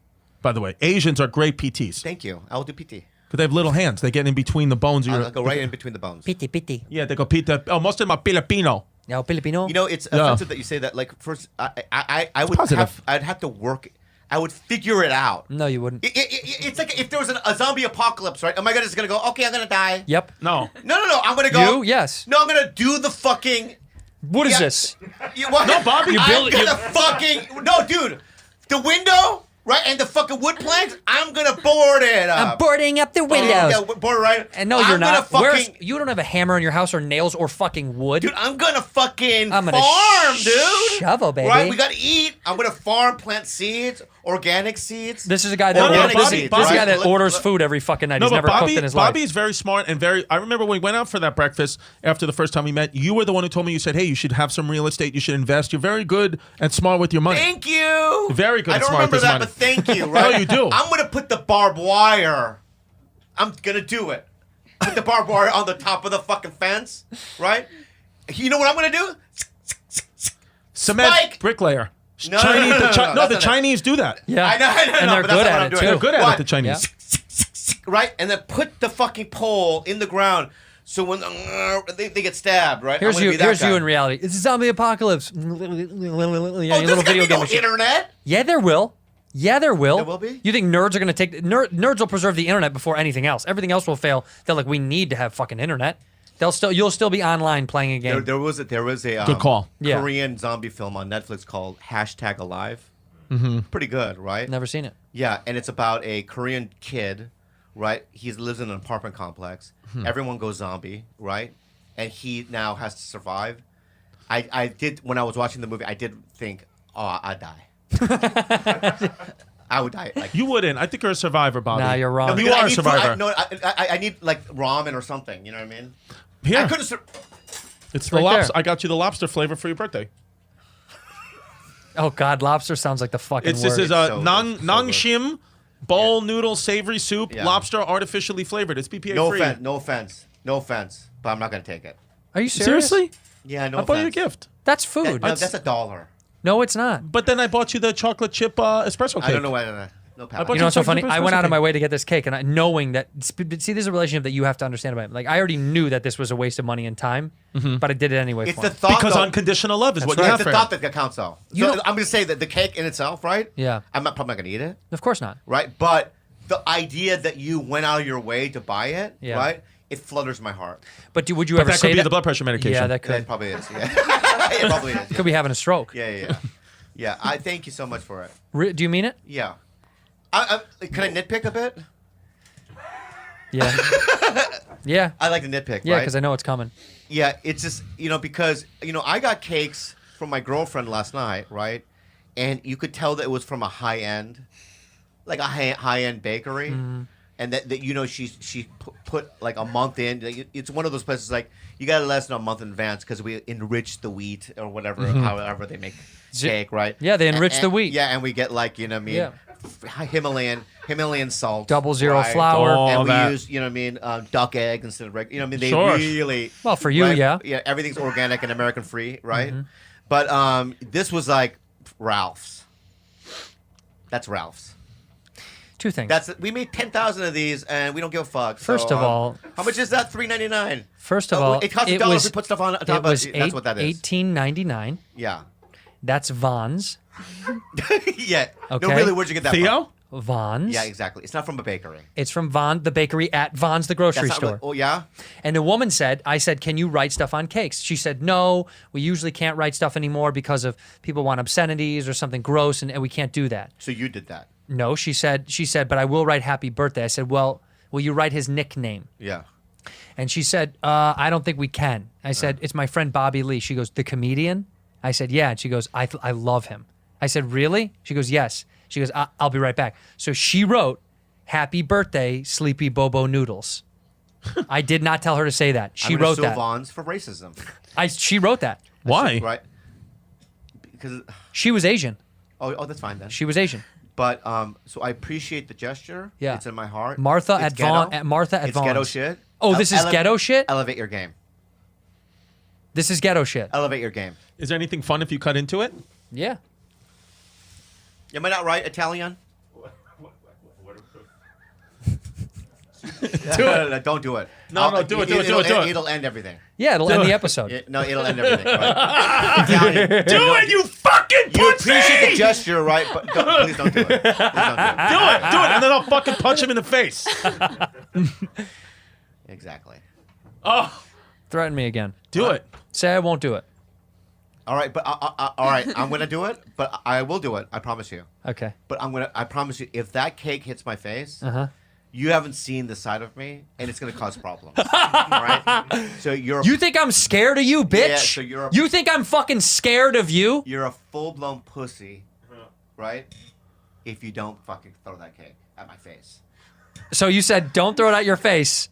by the way. Asians are great PTs Thank you. I will do PT. because they have little hands. They get in between the bones. I'll go right in between the bones. PT. Yeah, they go pita. Oh, most of them are Filipino. No, Filipino. It's offensive that you say that. Like first, I would positive. I'd have to work. I would figure it out. No, you wouldn't. It's like if there was a zombie apocalypse, right? Am I just gonna go? Okay, I'm gonna die. Yep. No. No. I'm gonna go. You? Yes. No, I'm gonna do the fucking. What is Yeah. this? What? No, Bobby, I'm gonna fucking no, dude. The window, right, and the fucking wood planks. I'm gonna board it up. I'm boarding up the windows. Yeah, board it right. And no, you're I'm not. Gonna Where's, fucking, you don't have a hammer in your house or nails or fucking wood. dude, I'm gonna fucking I'm gonna farm, dude. shovel, baby. Right, we gotta eat. I'm gonna farm, plant seeds, organic seeds. This is a guy that Organic orders, seeds, this is a guy right? that orders food every fucking night. No, He's but never cooked in his life. Bobby's very smart and very. I remember when we went out for that breakfast after the first time we met. You were the one who told me. You said, "Hey, you should have some real estate. You should invest. You're very good and smart with your money." Thank you. Very good I and don't smart remember with that, money. but thank you. Right? No, you do. I'm gonna put the barbed wire. I'm gonna do it. Put the barbed wire on the top of the fucking fence, right? You know what I'm gonna do? Cement Spike! bricklayer. No, Chinese, no, the that's not Chinese do that. Yeah. I know, And they're but that's good not what at I'm it, doing. too. They're good at What? it, the Chinese. Right, and then put the fucking pole in the ground. So when they get stabbed, right? Here's I'm gonna you. be that Here's guy. you in reality. It's a zombie apocalypse. Yeah, Oh, your there's little gonna video be no game machine. internet. Yeah, there will. Yeah, there will. There will be? You think nerds are gonna take nerds will preserve the internet before anything else. Everything else will fail. They're like, we need to have fucking internet. You'll still be online playing a game. There was a Good call. Yeah. Korean zombie film on Netflix called #Alive. Mm-hmm. Pretty good, right? Never seen it. Yeah, and it's about a Korean kid, right? He lives in an apartment complex. Everyone goes zombie, right? And he now has to survive. I did when I was watching the movie. I did think, oh, I die. I would die. Like You wouldn't. I think you're a survivor, Bobby. Nah, you're wrong. No, You because are I a need survivor. I need like ramen or something. You know what I mean? Here, I couldn't. it's the right lobster. there. I got you the lobster flavor for your birthday. Oh God, lobster sounds like the fucking It's word. this is so a good, nang so nang good. shim bowl noodle savory soup Yeah. lobster artificially flavored. It's BPA No free. offense. No offense. But I'm not gonna take it. Are you serious? Seriously? Yeah, no I bought you a offense. gift. That's food. No, that's $1. No, it's not. But then I bought you the chocolate chip espresso cake. I don't know why. No, I Pat. bought You know what's so Chocolate funny? chip I went espresso out of my cake. way to get this cake, and knowing that, see, there's a relationship that you have to understand about it. Like, I already knew that this was a waste of money and time, but I did it anyway. It's for the him. thought. Because though, unconditional love is what you it's have the for thought him. that counts, though. You So know- I'm gonna say that the cake in itself, right? Yeah. I'm not probably not gonna eat it, Of course not. right? But the idea that you went out of your way to buy it, Yeah. right? It flutters my heart. But would you But ever that say could be that? the blood pressure medication. Yeah, that It could. probably is. Yeah, it probably is. Could be having a stroke. Yeah. Yeah. I thank you so much for it. Do you mean it? Yeah. Can I nitpick a bit? Yeah. Yeah. I like to nitpick. Yeah, right? because I know it's coming. Yeah, it's just, because, I got cakes from my girlfriend last night, right? And you could tell that it was from a high-end, like a high-end bakery. Mm-hmm. And that she put like a month in. Like, it's one of those places like, you got to let us know a month in advance because we enrich the wheat or whatever, however they make cake, right? Yeah, they enrich the wheat. Yeah, and we get like, you know what I mean? Yeah. Himalayan salt. 00 right? flour. Oh, And we that. use, you know what I mean, duck eggs instead of regular. You know what I mean? They Sure. really. Well, for you, right? yeah. Yeah, everything's organic and American free, right? But this was like Ralph's. That's Ralph's. Two things. We made 10,000 of these and we don't give a fuck. First So, of all, how much is that? $3.99. First of all, it costs $1 to put stuff on top it of was it. That's what that is. $18.99. Yeah. That's Vons. Yeah. Okay. No, really, where'd you get that Theo? Vons. from? Yeah, exactly. It's not from a bakery. It's from the bakery at Vons, the grocery That's not store. really- oh, yeah? And the woman said, I said, can you write stuff on cakes? She said, no, we usually can't write stuff anymore because of people want obscenities or something gross, and we can't do that. So you did that. No, she said, but I will write happy birthday. I said, well, will you write his nickname? Yeah. And she said, I don't think we can. I said, it's my friend Bobby Lee. She goes, the comedian? I said, yeah. And she goes, I love him. I said, really? She goes, yes. She goes, I'll be right back. So she wrote, happy birthday, Sleepy Bobo Noodles. I did not tell her to say that. She I'm gonna wrote sue that. Vons for racism. She wrote that. Why? Right? Because, She was Asian. oh, that's fine then. She was Asian. But so I appreciate the gesture. Yeah. It's in my heart. Martha It's at Vaughn. ghetto. Martha at It's ghetto Vaughn's. shit. Oh, this is ghetto shit? Elevate your game. This is ghetto shit. Elevate your game. Is there anything fun if you cut into it? Yeah. Am I not right, Italian? Do it. No, don't do it. No, do it. It'll end everything. Yeah, it'll end the episode. No, it'll end everything. Right? Italian. Do it, you fucking You pussy! appreciate the gesture, right? But please don't do it. Please don't do it. Do it, and then I'll fucking punch him in the face. Exactly. Oh, Threaten me again. do it. Say I won't do it. All right, but all right, I'm gonna do it, but I will do it. I promise you. Okay. But I promise you, if that cake hits my face, Uh-huh. you haven't seen the side of me, and it's gonna cause problems. All right. So You think I'm scared of you, bitch? Yeah, so you're a- You think I'm fucking scared of you? you're a full-blown pussy, right? If you don't fucking throw that cake at my face. So you said don't throw it at your face.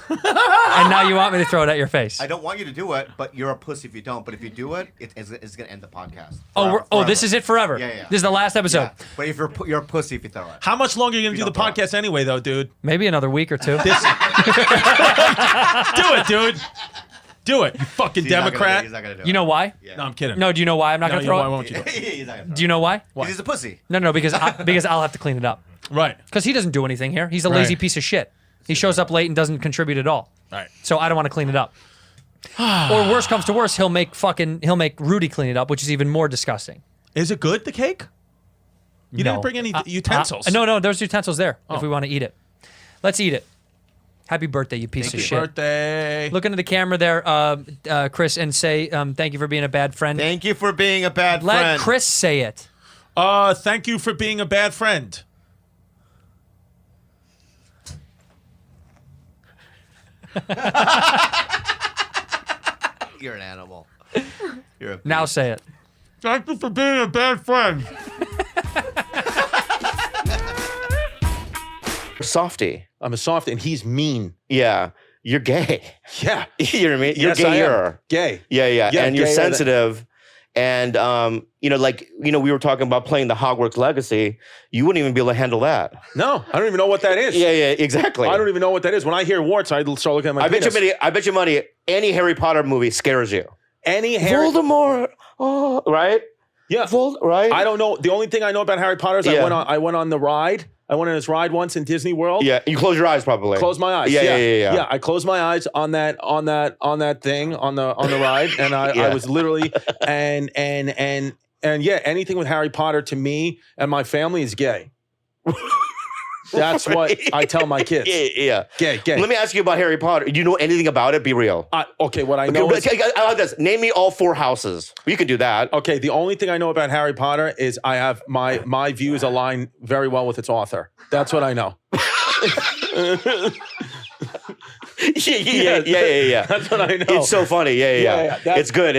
And now you want me to throw it at your face. I don't want you to do it, but you're a pussy if you don't. But if you do it, it's gonna end the podcast. This is it forever. Yeah. This is the last episode. Yeah. But if you're a pussy if you throw it. How much longer are you gonna do the don't throw it. podcast anyway, though, dude? Maybe another week or two. Do it, dude. Do it, you fucking He's not gonna do it. Democrat. He's not gonna do it. You know why? Yeah. No, I'm kidding. No, do you know why I'm not No, going to yeah, why throw it? won't you do it? He's not gonna throw Do you know why? it. He's a pussy. No, because I'll have to clean it up. Right. Because he doesn't do anything here. He's a lazy Right. piece of shit. He shows up late and doesn't contribute at all. Right. So I don't want to clean it up. Or worse comes to worse, he'll make Rudy clean it up, which is even more disgusting. Is it good, the cake? You No. didn't bring any utensils. No, there's utensils there if Oh. we want to eat it. Let's eat it. Happy birthday, you piece of Happy shit. birthday. Look into the camera there, Chris, and say thank you for being a bad friend. Thank you for being a bad Let friend. Chris say it. Thank you for being a bad friend. You're an animal. You're a Now say it. Thank you for being a bad friend. softie. I'm a soft, and he's mean. Yeah. You're gay. Yeah. You know what I mean? You're Yes, I am. gayer. Gay. Yeah, Yeah, and you're gayer than- sensitive. And, we were talking about playing the Hogwarts Legacy. You wouldn't even be able to handle that. No, I don't even know what that is. Yeah, exactly. I don't even know what that is. When I hear warts, I start looking at my penis. I bet you money, any Harry Potter movie scares you. Any Harry... Voldemort. Oh, right? Yeah. Right? I don't know. The only thing I know about Harry Potter is Yeah. I went on the ride. I went on this ride once in Disney World. Yeah, you close your eyes probably. Close my eyes. Yeah. Yeah, I closed my eyes on that thing on the ride, and I was literally and yeah, anything with Harry Potter to me and my family is gay. That's what I tell my kids. Yeah. Gay. Let me ask you about Harry Potter. Do you know anything about it? Be real. Okay, what I know is... I like this. Name me all 4 houses. You can do that. Okay, the only thing I know about Harry Potter is I have my views align very well with its author. That's what I know. Yeah. That's what I know. It's so funny. Yeah. It's good.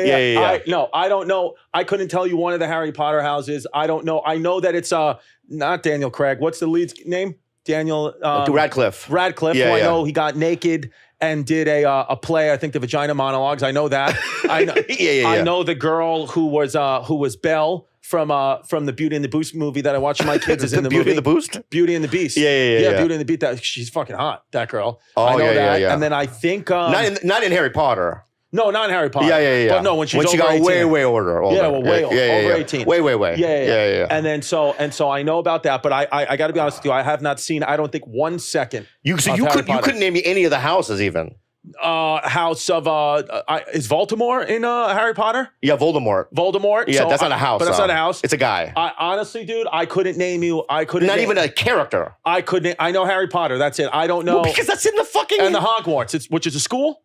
Yeah. I don't know. I couldn't tell you one of the Harry Potter houses. I don't know. I know that it's not Daniel Craig. What's the lead's name? Daniel Radcliffe. Radcliffe. Yeah, who I know he got naked and did a play. I think the Vagina Monologues. I know that. I know. I know the girl who was Belle from the Beauty and the Beast movie that I watch with my kids is in the Beauty movie. and the Boost? Beauty and the Beast. Yeah. Beauty and the Beast. She's fucking hot. That girl. Oh, I know that. yeah. And then I think not in Harry Potter. No, not in Harry Potter. Yeah. But no, when she got 18. way older. Yeah, well, way over 18. Way. Yeah. And then so I know about that, but I got to be honest with you, I have not seen. I don't think 1 second. You couldn't name me any of the houses even. House of is Voldemort in Harry Potter? Yeah, Voldemort. Yeah, So that's not a house. But that's not a house. It's a guy. Honestly, dude, I couldn't name you. Not even a character. I couldn't. I know Harry Potter. That's it. I don't know. Well, because that's in the fucking. And the Hogwarts, which is a school.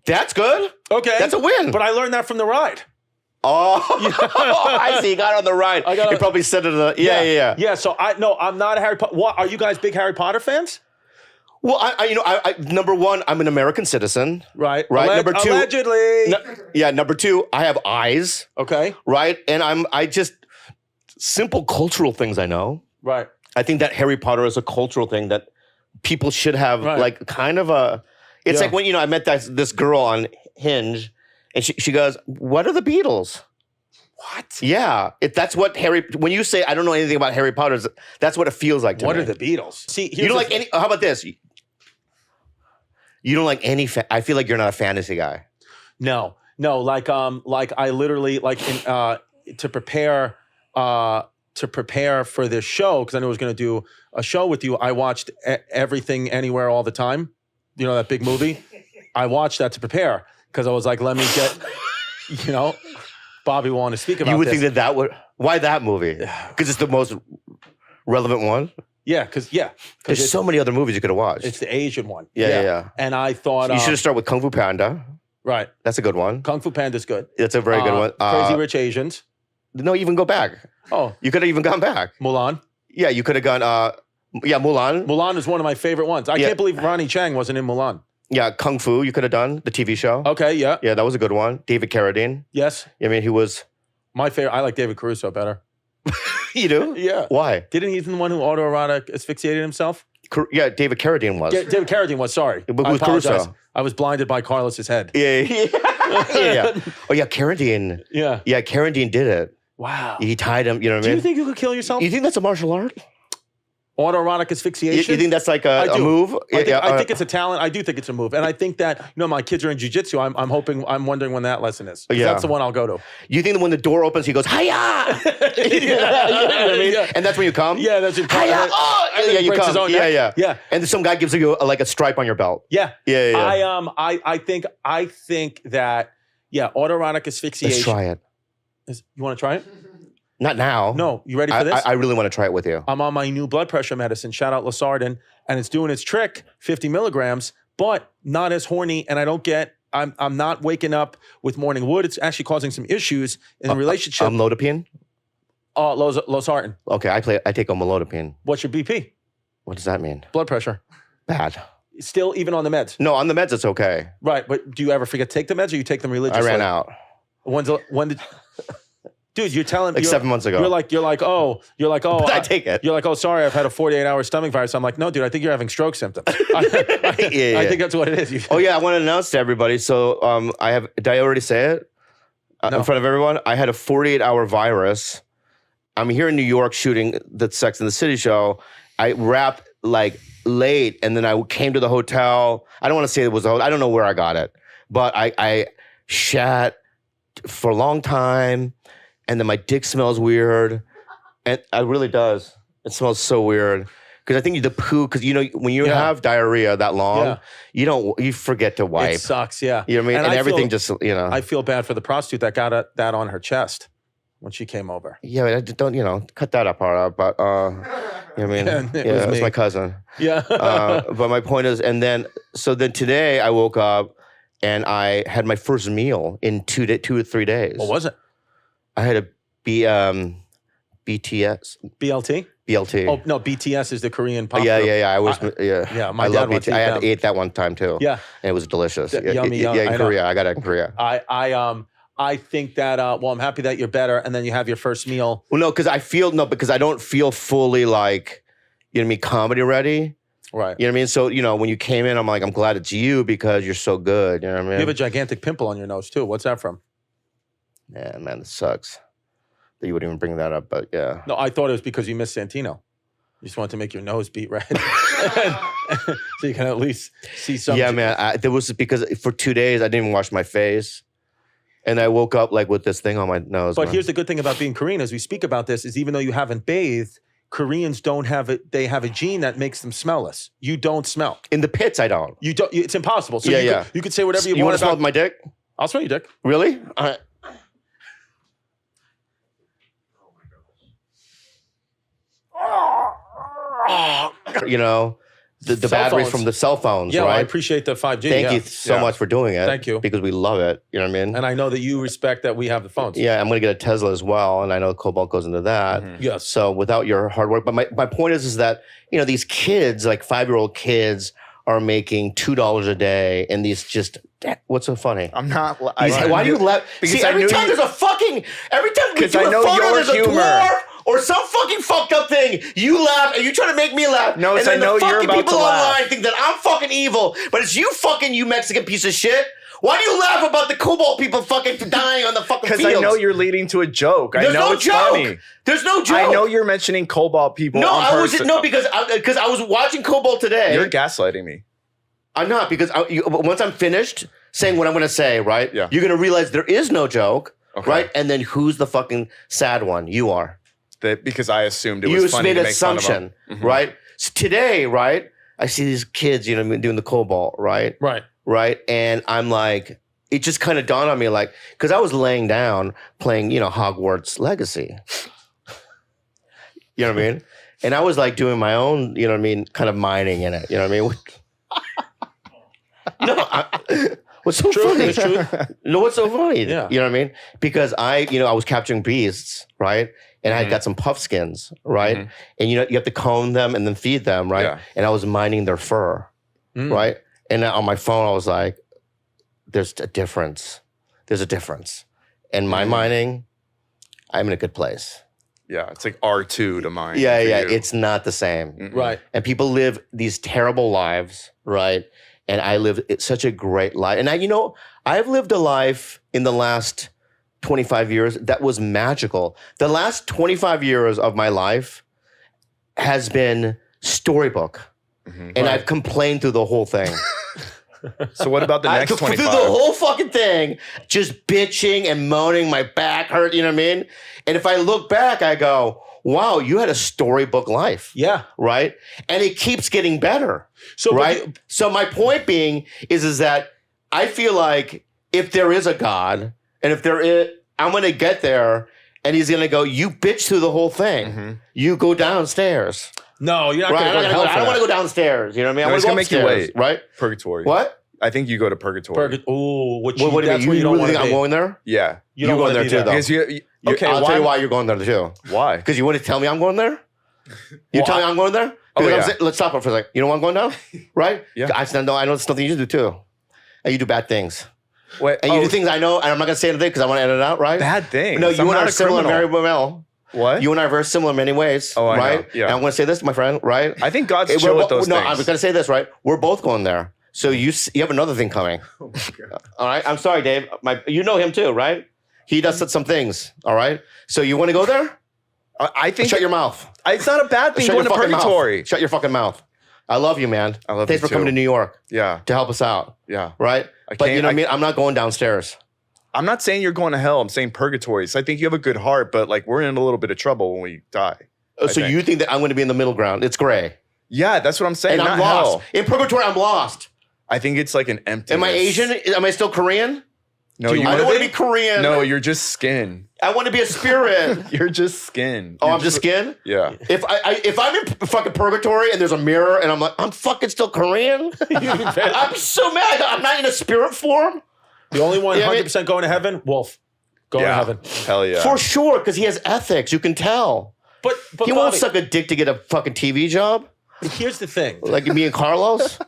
That's good. Okay, that's a win. But I learned that from the ride. Oh, I see. You got on the ride. You probably said it. Yeah. So I'm not a Harry Potter. What are you guys big Harry Potter fans? Well, I number 1, I'm an American citizen. Right. Number 2, allegedly. Number 2, I have eyes. Okay. Right, and I just simple cultural things I know. Right. I think that Harry Potter is a cultural thing that people should have like kind of a. It's like when I met this girl on Hinge, and she goes, "What are the Beatles?" What? Yeah, that's what Harry. When you say I don't know anything about Harry Potter, that's what it feels like to me. What are the Beatles? See, you don't like any. How about this? You don't like any. I feel like you're not a fantasy guy. No. Like I literally to prepare for this show because I knew I was going to do a show with you. I watched Everything Anywhere All the Time. You know that big movie. I watched that to prepare because I was like, let me get. Bobby wanted to speak about. You would this. think that would. Why that movie? Because it's the most relevant one. Yeah, because there's so many other movies you could have watched. It's the Asian one. Yeah. And I thought you should have started with Kung Fu Panda. Right. That's a good one. Kung Fu Panda's good. That's a very good one. Crazy Rich Asians. No, even go back. Oh, you could have even gone back. Mulan. Yeah, you could have gone. Mulan. Mulan is one of my favorite ones. I can't believe Ronnie Chang wasn't in Mulan. Yeah, Kung Fu. You could have done the TV show. Okay. Yeah. Yeah, that was a good one. David Carradine. Yes. I mean, he was my favorite. I like David Caruso better. You do? Yeah. Why? Didn't he the one who autoerotic asphyxiated himself? Yeah, David Carradine was. Yeah, David Carradine was. Sorry, but who's Caruso? I was blinded by Carlos's head. Yeah. Oh yeah, Carradine. Yeah. Yeah, Carradine did it. Wow. He tied him. You know what I mean? Do you think you could kill yourself? You think that's a martial art? Autoerotic asphyxiation? You think that's like a move? I think it's a talent. I do think it's a move. And I think that, my kids are in jiu-jitsu. I'm wondering when that lesson is. Yeah. That's the one I'll go to. You think that when the door opens, he goes, hiya! You know what I mean? Yeah. And that's when you come? Yeah, that's when you come. Hiya! Oh! Yeah, you come. His own neck. Yeah. And then some guy gives you like a stripe on your belt. Yeah. Yeah. I think that, autoerotic asphyxiation. Let's try it. You want to try it? Not now. No. You ready for this? I really want to try it with you. I'm on my new blood pressure medicine. Shout out Losartan. And it's doing its trick, 50 milligrams, but not as horny. And I'm not waking up with morning wood. It's actually causing some issues in the relationship. Amlodipine? Losartan. Okay, I take amlodipine. What's your BP? What does that mean? Blood pressure. Bad. Still even on the meds? No, on the meds it's okay. Right, but do you ever forget to take the meds or you take them religiously? I ran out. When did... Dude, you're telling like 7 months ago. You're like, oh. But I take it. You're like, oh, sorry, I've had a 48-hour stomach virus. I'm like, no, dude, I think you're having stroke symptoms. I think that's what it is. Oh yeah, I want to announce to everybody. So did I already say it in front of everyone? I had a 48-hour virus. I'm here in New York shooting the Sex and the City show. I wrapped like late, and then I came to the hotel. I don't want to say it was a hotel. I don't know where I got it, but I shat for a long time. And then my dick smells weird, and it really does. It smells so weird because I think the poo. Because when you have diarrhea that long, you forget to wipe. It sucks, yeah. You know what I mean? And everything just I feel bad for the prostitute that got that on her chest when she came over. Yeah, I don't cut that part out. But you know what I mean? It was my cousin. Yeah. But my point is, so then today I woke up and I had my first meal in 2 or 3 days. What was it? I had a BTS. BLT? BLT. Oh, no, BTS is the Korean pop Yeah, group. yeah. My I dad love went BTS. to I eat them. ate that one time too. Yeah. And it was delicious. Yummy. Yeah, in Korea. I got it in Korea. I think that, well, I'm happy that you're better, and then you have your first meal. Well, no, because I don't feel fully like, you know what I mean, comedy ready. Right. You know what I mean? So, when you came in, I'm like, I'm glad it's you because you're so good. You know what I mean? You have a gigantic pimple on your nose, too. What's that from? Yeah, man, it sucks that you wouldn't even bring that up, but yeah. No, I thought it was because you missed Santino. You just wanted to make your nose beat red. So you can at least see something. Yeah, man. There was because for 2 days, I didn't even wash my face. And I woke up like with this thing on my nose. But here's the good thing about being Korean, as we speak about this, is even though you haven't bathed, Koreans don't have it. They have a gene that makes them smellless. You don't smell. In the pits, I don't. You don't. It's impossible. So you could say whatever you want. You want to smell my dick? I'll smell your dick. Really? The batteries from the cell phones, yeah, right? Well, I appreciate the 5G. Thank you so much for doing it. Thank you. Because we love it. You know what I mean? And I know that you respect that we have the phones. Yeah, I'm going to get a Tesla as well, and I know Cobalt goes into that. Mm-hmm. Yes. So without your hard work, but my point is that, these kids, like 5-year-old kids, are making $2 a day, and these just, what's so funny? I'm not. Why do you laugh? Because See, every time we do a photo, there's a dwarf or some fucking fucked up thing. You laugh, and you try to make me laugh. No, and then I know the you're fucking about people to laugh. online think that I'm fucking evil, but it's you Mexican piece of shit. Why do you laugh about the Cobalt people fucking dying on the fucking fields? Because I know you're leading to a joke. There's I know no it's joke. funny. There's no joke. I know you're mentioning Cobalt people. No, on I purpose. wasn't. No, because I was watching Cobalt today. You're gaslighting me. I'm not, because once I'm finished saying what I'm going to say, right? Yeah. You're going to realize there is no joke, Okay. right? And then who's the fucking sad one? You are. Because I assumed it was funny made to an make fun of assumption, him. right? So today, right? I see these kids, doing the Cobalt, right? Right. And I'm like, it just kind of dawned on me, like, because I was laying down playing, Hogwarts Legacy. You know what I mean? And I was like doing my own, kind of mining in it. You know what I mean? No, what's so funny? It's true. No, what's so funny? Yeah. You know what I mean? Because I was capturing beasts, right? And I got some puff skins, right? And you have to comb them and then feed them, right? Yeah. And I was mining their fur, right? And on my phone, I was like, there's a difference. There's a difference. And my mining, I'm in a good place. Yeah, it's like R2 to mine. Yeah, for yeah. you. It's not the same. Right. And people live these terrible lives, right? And I live such a great life. And I've lived a life in the last 25 years that was magical. The last 25 years of my life has been storybook. And I've complained through the whole thing. So what about the next 25? Through the whole fucking thing, just bitching and moaning, my back hurt, you know what I mean? And if I look back, I go, wow, you had a storybook life. Yeah. Right? And it keeps getting better. So, right? So my point being is that I feel like if there is a God, and if there is, I'm going to get there, and he's going to go, you bitch through the whole thing. You go downstairs. No, you're not Right? going to go to hell. I don't want to go downstairs. You know what I mean? No, I he's want gonna to go make you upstairs, wait. right? Purgatory. What? I think you go to purgatory. Oh, What do you that's mean? where you don't really want think to I'm be. going there? Yeah. You don't You're want going to there be too, there. though. Because okay, I'll tell you why you're going there too. Why? Because you want to tell me I'm going there? You tell me I'm going there? Oh, yeah. Let's stop it for a second. You know why I'm going now? Right? Yeah. I know it's something you do too. And you do bad things. What? And you do things I know, and I'm not gonna say anything because I want to edit it out, right? Bad things. No, you I'm and I not are a similar, criminal. very well. What? You and I are very similar in many ways, Oh, I know. right? Yeah. And I'm gonna say this, my friend, right? I think God's We're chill with bo- those no, things. I'm gonna say this, right? We're both going there. So you have another thing coming. Oh my God. All right. I'm sorry, Dave. You know him too, right? He does some things. All right. So you want to go there? I think Shut your mouth. it's not a bad thing Shut going your to fucking purgatory. mouth. Shut your fucking mouth. I love you, man. I love Thanks you for coming too. to New York Yeah. to help us out. Yeah. Right. But you know what I mean? I'm not going downstairs. I'm not saying you're going to hell. I'm saying purgatory. So I think you have a good heart, but like we're in a little bit of trouble when we die. So you think that I'm going to be in the middle ground? It's gray. Yeah, that's what I'm saying. And I'm not lost. hell. In purgatory, I'm lost. I think it's like an empty. Am I Asian? Am I still Korean? No, I don't want to be Korean. No, you're just skin. I want to be a spirit. You're just skin. Oh, You're I'm just skin? Yeah. If I'm in fucking purgatory and there's a mirror and I'm like, I'm fucking still Korean? I'm so mad. I'm not in a spirit form. The only one Yeah, 100% going to heaven, Wolf. Going to heaven. Hell yeah. For sure, because he has ethics. You can tell. But He won't Bobby, suck a dick to get a fucking TV job. here's the thing. Like me and Carlos.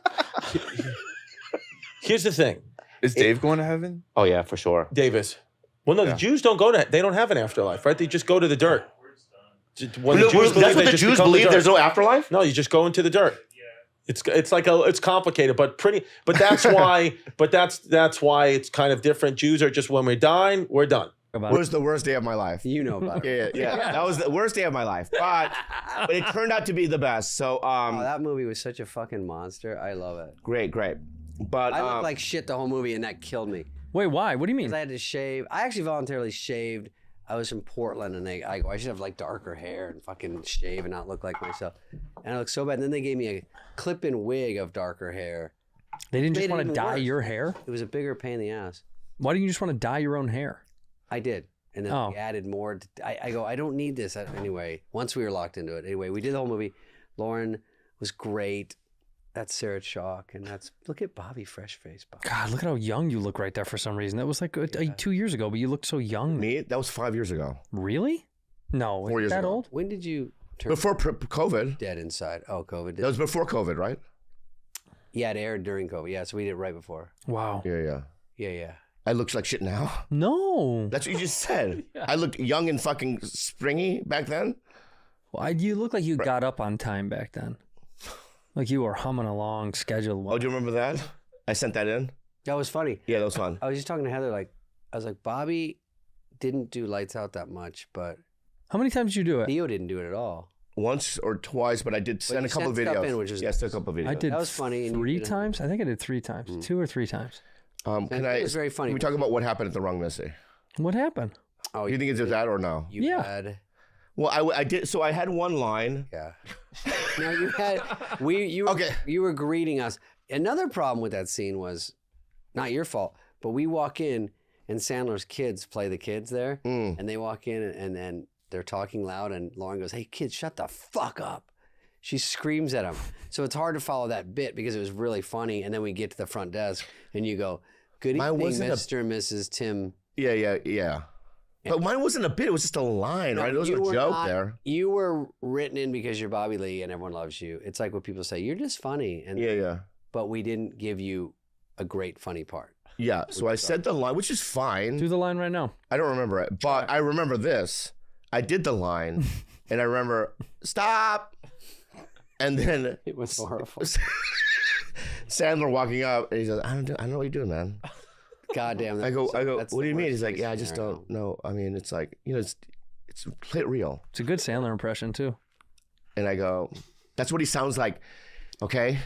Here's the thing. Is Dave going to heaven? Oh, yeah, for sure. Davis. Well, no, the Jews don't go to. They don't have an afterlife, right? They just go to the dirt. When the Jews believe, That's what they the just Jews become the believe. dirt. There's no afterlife? No, you just go into the dirt. It's complicated, but that's why why it's kind of different. Jews are just when we're dying, we're done. It was the worst day of my life. You know about it. Yeah. That was the worst day of my life. But it turned out to be the best. So that movie was such a fucking monster. I love it. Great. But I looked like shit the whole movie, and that killed me. Wait, why? What do you mean? 'Cause I had to shave. I actually voluntarily shaved. I was from Portland, and I go, I should have like darker hair and fucking shave and not look like myself. And I looked so bad. And then they gave me a clip-in wig of darker hair. They didn't just Made it want to even dye worse. your hair? It was a bigger pain in the ass. Why didn't you just want to dye your own hair? I did. And then we added more. I go, I don't need this. Anyway, once we were locked into it. Anyway, we did the whole movie. Lauren was great. That's Sarah Chalk. And look at Bobby Freshface. Bobby. God, look at how young you look right there for some reason. That was like 2 years ago, but you looked so young. Me? That was 5 years ago. Really? No, 4 years that ago. old? When did you turn Before COVID. dead inside? Oh, COVID. That was before COVID, right? Yeah, it aired during COVID. Yeah, so we did it right before. Wow. Yeah. Yeah. I looked like shit now. No. That's what you just said. I looked young and fucking springy back then. Well, you look like you got up on time back then. Like you were humming along, scheduled. Oh, do you remember that? I sent that in. That was funny. Yeah, that was fun. I was just talking to Heather. I was like, Bobby didn't do Lights Out that much, but How many times did you do it? Theo didn't do it at all. Once or twice, but I did send you a couple of sent stuff videos. in, which was yes, a couple of videos. I did That was funny, and you 3 did it. times? I think I did 3 times. 2 or 3 times. Can it was very funny. Can we talk about what happened at the Wrong Missy? What happened? Oh, Do you think it's that or no? You Yeah. had. Well, I did. So I had one line. Yeah. No, you had. You were greeting us. Another problem with that scene was, not your fault, but we walk in and Sandler's kids play the kids there, and they walk in and then they're talking loud, and Lauren goes, "Hey kids, shut the fuck up." She screams at him. So it's hard to follow that bit because it was really funny. And then we get to the front desk and you go, "Good evening, Mr. and Mrs. Tim." Yeah. But mine wasn't a bit. It was just a line, right? It wasn't a joke there. You were written in because you're Bobby Lee and everyone loves you. It's like what people say, you're just funny. And Yeah. But we didn't give you a great funny part. Yeah. So I said the line, which is fine. Do the line right now. I don't remember it, but I remember this. I did the line, and I remember, stop. And then it was horrible. Sandler walking up, and he says, I don't know what you're doing, man. God damn. I go, what do you mean? He's like, yeah, I just don't know. I mean, it's like, it's play it real. It's a good Sandler impression too. And I go, that's what he sounds like, okay?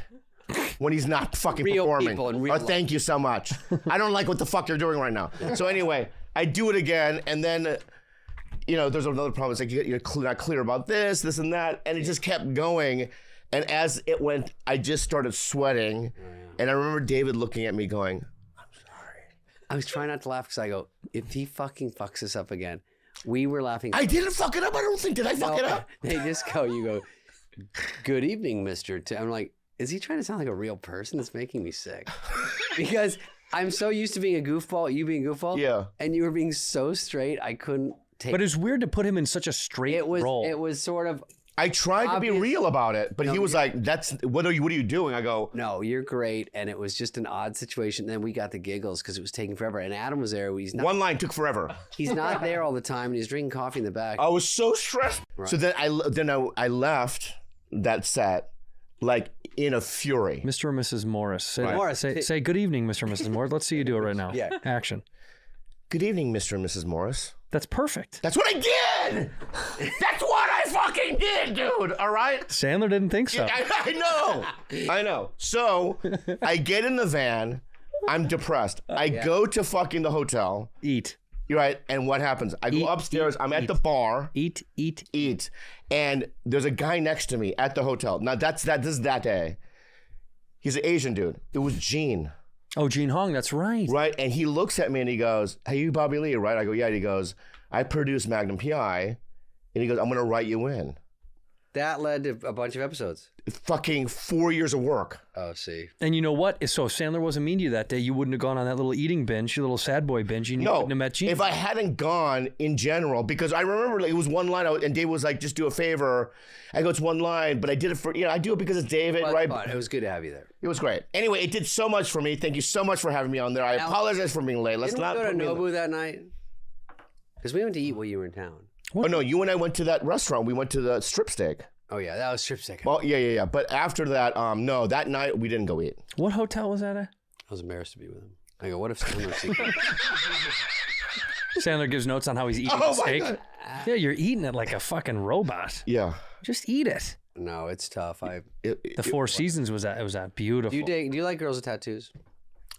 When he's not fucking Real performing. people in real life. Thank you so much. I don't like what the fuck you're doing right now. So anyway, I do it again, and then, there's another problem. It's like you're not clear about this and that, and it just kept going. And as it went, I just started sweating, and I remember David looking at me going, I was trying not to laugh because I go, if he fucking fucks this up again, we were laughing. I didn't fuck it up. I don't think. Did I fuck it up? They just go, you go, good evening, Mr. Tim. I'm like, is he trying to sound like a real person? It's making me sick. Because I'm so used to being a goofball, you being a goofball. Yeah. And you were being so straight, I couldn't take But it's weird to put him in such a straight role. It was sort of, I tried to be real about it, but he was like, what are you doing? I go, no, you're great. And it was just an odd situation. Then we got the giggles because it was taking forever. And Adam was there. He's not, one line took forever. He's not there all the time, and he's drinking coffee in the back. I was so stressed. Right. So then I left that set like in a fury. Mr. and Mrs. Morris. Say good evening, Mr. and Mrs. Morris. Let's see you do it right now. Yeah. Action. Good evening, Mr. and Mrs. Morris. That's perfect. That's what I did. That's what I fucking did, dude. All right. Sandler didn't think so. I know. So I get in the van. I'm depressed. I go to fucking the hotel. Eat. You're right. And what happens? I go upstairs. I'm at the bar. Eat. And there's a guy next to me at the hotel. Now this is that day. He's an Asian dude. It was Gene. Oh, Gene Hong, that's right. Right, and he looks at me and he goes, hey, you Bobby Lee, right? I go, yeah. And he goes, I produced Magnum PI. And he goes, I'm going to write you in. That led to a bunch of episodes. Fucking 4 years of work. Oh, see. And you know what? So if Sandler wasn't mean to you that day, you wouldn't have gone on that little eating binge, your little sad boy binge, and you wouldn't have met Gene. If I hadn't gone in general, because I remember it was one line, and Dave was like, just do a favor. I go, it's one line, but I did it for, I do it because it's David, right? Fun. It was good to have you there. It was great. Anyway, it did so much for me. Thank you so much for having me on there. I apologize for being late. Didn't we go to Nobu that night? Because we went to eat while you were in town. What? Oh, no, you and I went to that restaurant. We went to the strip steak. Oh, yeah, that was strip steak. Well, yeah. But after that, no, that night we didn't go eat. What hotel was that at? I was embarrassed to be with him. I go, what if Sandler Sandler gives notes on how he's eating steak. Yeah, you're eating it like a fucking robot. Yeah. Just eat it. No, it's tough. The Four Seasons was that beautiful. Do you like girls with tattoos?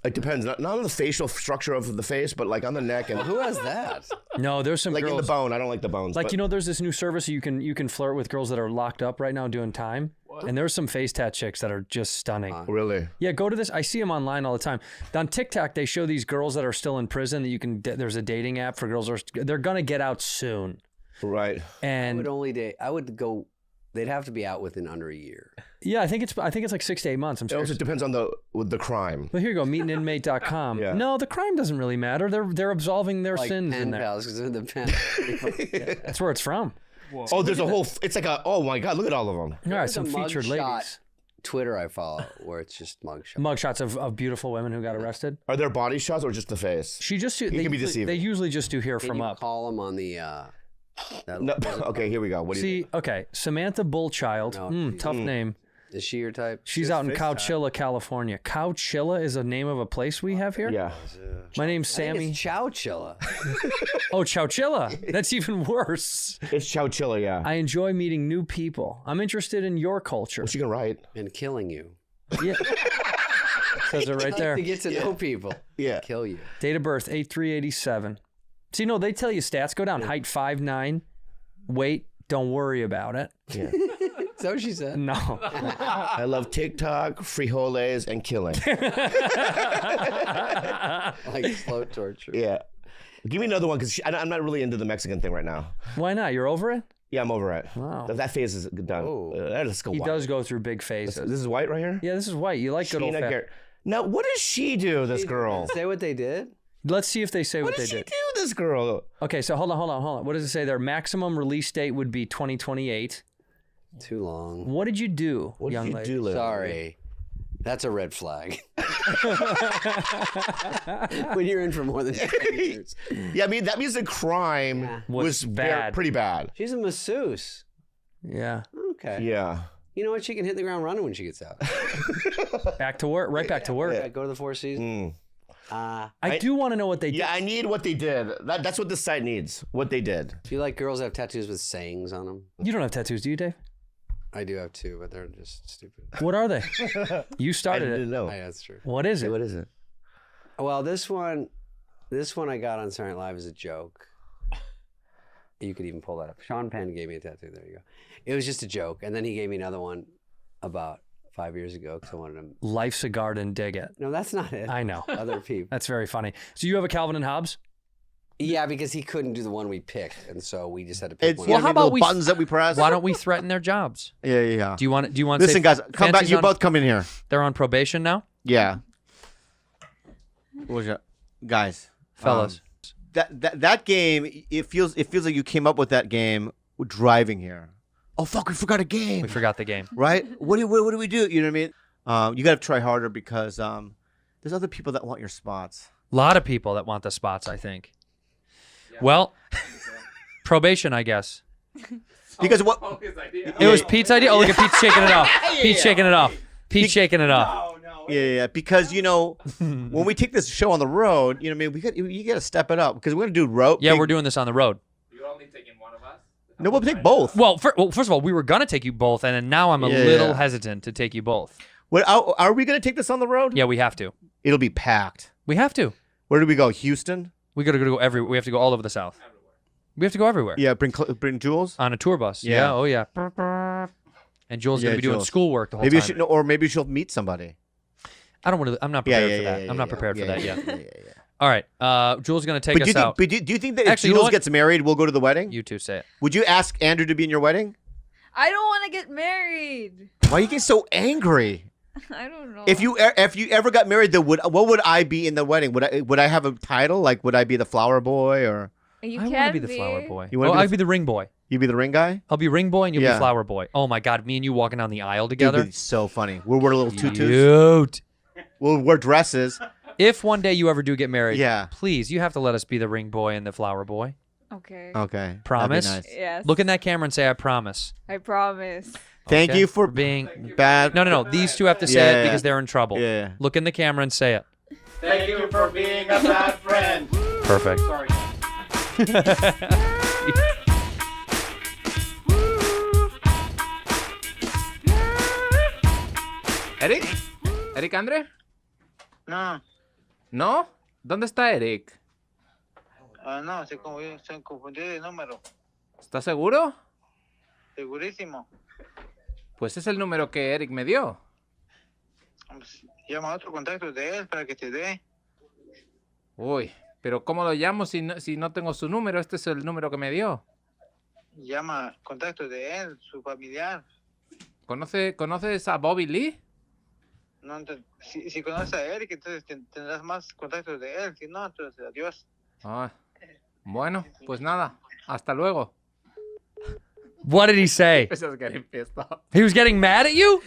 It depends. Not on the facial structure of the face, but like on the neck. And who has that? No, there's some like girls, in the bone. I don't like the bones. Like, there's this new service you can flirt with girls that are locked up right now doing time. What? And there's some face tat chicks that are just stunning. Really? Yeah, go to this. I see them online all the time. On TikTok, they show these girls that are still in prison that you can. There's a dating app for girls. They're gonna get out soon. Right. And I would only date. I would go. They'd have to be out within under a year. Yeah, I think it's like 6 to 8 months. It also depends on the crime. Well, here you go, meetinmate.com. Yeah. No, the crime doesn't really matter. They're absolving their sins in there. Pals, 'cause they're the pen. Yeah, that's where it's from. Whoa. Oh, there's a whole. It's like oh my god, look at all of them. All right, some featured ladies. Twitter I follow where it's just mugshots. Mugshots of beautiful women who got arrested. Are there body shots or just the face? She just it can be deceiving. They usually just do hair from up. Call them on the. No, okay, here we go. What do you think? Okay, Samantha Bullchild. Tough name. Is she your type? She's out in Coachella, California. Coachella is a name of a place we have here? Yeah. My name's Sammy. It's Chowchilla. Oh, Chowchilla. That's even worse. It's Chowchilla, yeah. I enjoy meeting new people. I'm interested in your culture. What's she gonna write? And killing you. Yeah. Says it right there. To get to know people. Yeah. Kill you. Date of birth, 8387. See, no, they tell you stats go down. Height 5'9". Weight, don't worry about it. Yeah. Is that what she said? No. I love TikTok, frijoles, and killing. Like slow torture. Yeah. Give me another one because I'm not really into the Mexican thing right now. Why not? You're over it? Yeah, I'm over it. Wow. That phase is done. Let's go He white. does go through big phases. This is white right here? Yeah, this is white. You like good old fashioned. Now, what does she do, this girl? Say what they did? Let's see if they say what they did. What does she do, this girl? Okay, so hold on. What does it say? Their maximum release date would be 2028. Too long. What did you do, What young did you lady? do, Lily? Sorry. That's a red flag. When you're in for more than 10 years. Yeah, I mean, that means the crime was bad. Pretty bad. She's a masseuse. Yeah. Okay. Yeah. You know what? She can hit the ground running when she gets out. Back to work. Right back to work. Yeah, go to the Four Seasons. I do want to know what they did. Yeah, I need what they did. That's what this site needs. What they did. Do you like girls that have tattoos with sayings on them? You don't have tattoos, do you, Dave? I do have two, but they're just stupid. What are they? You started I didn't it. know. Yeah, that's true. What is it? What is it? Well, this one I got on Saturday Night Live as a joke. You could even pull that up. Sean Penn gave me a tattoo. There you go. It was just a joke, and then he gave me another one about 5 years ago because I wanted him. Life's a garden, dig it. No, that's not it. I know. Other people. That's very funny. So you have a Calvin and Hobbes? Yeah, because he couldn't do the one we picked, and so we just had to pick one. Well, how about we buttons that we press? Why don't we threaten their jobs? Yeah. Do you want? Do you want? Listen, guys, come back. You both come in here. They're on probation now. Yeah. What was that? Guys, fellas? That game. It feels like you came up with that game driving here. oh fuck, we forgot a game. We forgot the game. Right? What do we do? You know what I mean? You got to try harder because there's other people that want your spots. A lot of people that want the spots, I think. Yeah. Well, probation, I guess. Because what? It was Pete's idea. Oh, look at Pete shaking it off. Pete's shaking it off. Pete's shaking it off. Yeah. Because when we take this show on the road, you know what I mean, you got to step it up because we're gonna do road. Yeah, we're doing this on the road. You're only taking one of us? No, we'll take both. Well, first of all, we were gonna take you both, and then now I'm a little hesitant to take you both. What? Are we gonna take this on the road? Yeah, we have to. It'll be packed. We have to. Where do we go? Houston. We gotta go everywhere. We have to go all over the South. Everywhere. We have to go everywhere. Yeah, bring Jules on a tour bus. Yeah. Oh yeah. And Jules gonna be doing schoolwork the whole time. Or maybe she'll meet somebody. I don't want to. I'm not prepared for that. I'm not prepared for that yet. All right. Jules is gonna take us out. But do you think that if Jules gets married, we'll go to the wedding? You two say it. Would you ask Andrew to be in your wedding? I don't want to get married. Why are you getting so angry? I don't know. If you ever got married, what would I be in the wedding? Would I have a title? Like, would I be the flower boy or? I want to be the flower boy. I'd be the ring boy. You be the ring guy? I'll be ring boy and you'll be flower boy. Oh my God, me and you walking down the aisle together. It'd be so funny. We'll wear little tutus. Cute. We'll wear dresses. If one day you ever do get married, please, you have to let us be the ring boy and the flower boy. Okay. Okay. Promise? That'd be nice. Yes. Look in that camera and say, I promise. I promise. Thank you for being bad. No. These two have to say it because they're in trouble. Yeah. Look in the camera and say it. Thank you for being a bad friend. Perfect. Sorry. ¿Eric? ¿Eric Andre? No. ¿No? ¿Dónde está Eric? No, se confundió de número. ¿Estás seguro? Segurísimo. Pues es el número que Eric me dio. Pues, llama a otro contacto de él para que te dé. Uy, pero ¿cómo lo llamo si no tengo su número? Este es el número que me dio. Llama contacto de él, su familiar. ¿Conoces a Bobby Lee? No, si conoces a Eric, entonces tendrás más contactos de él. Si no, entonces adiós. Ah, bueno, pues nada. Hasta luego. What did he say? He was getting pissed off. He was getting mad at you?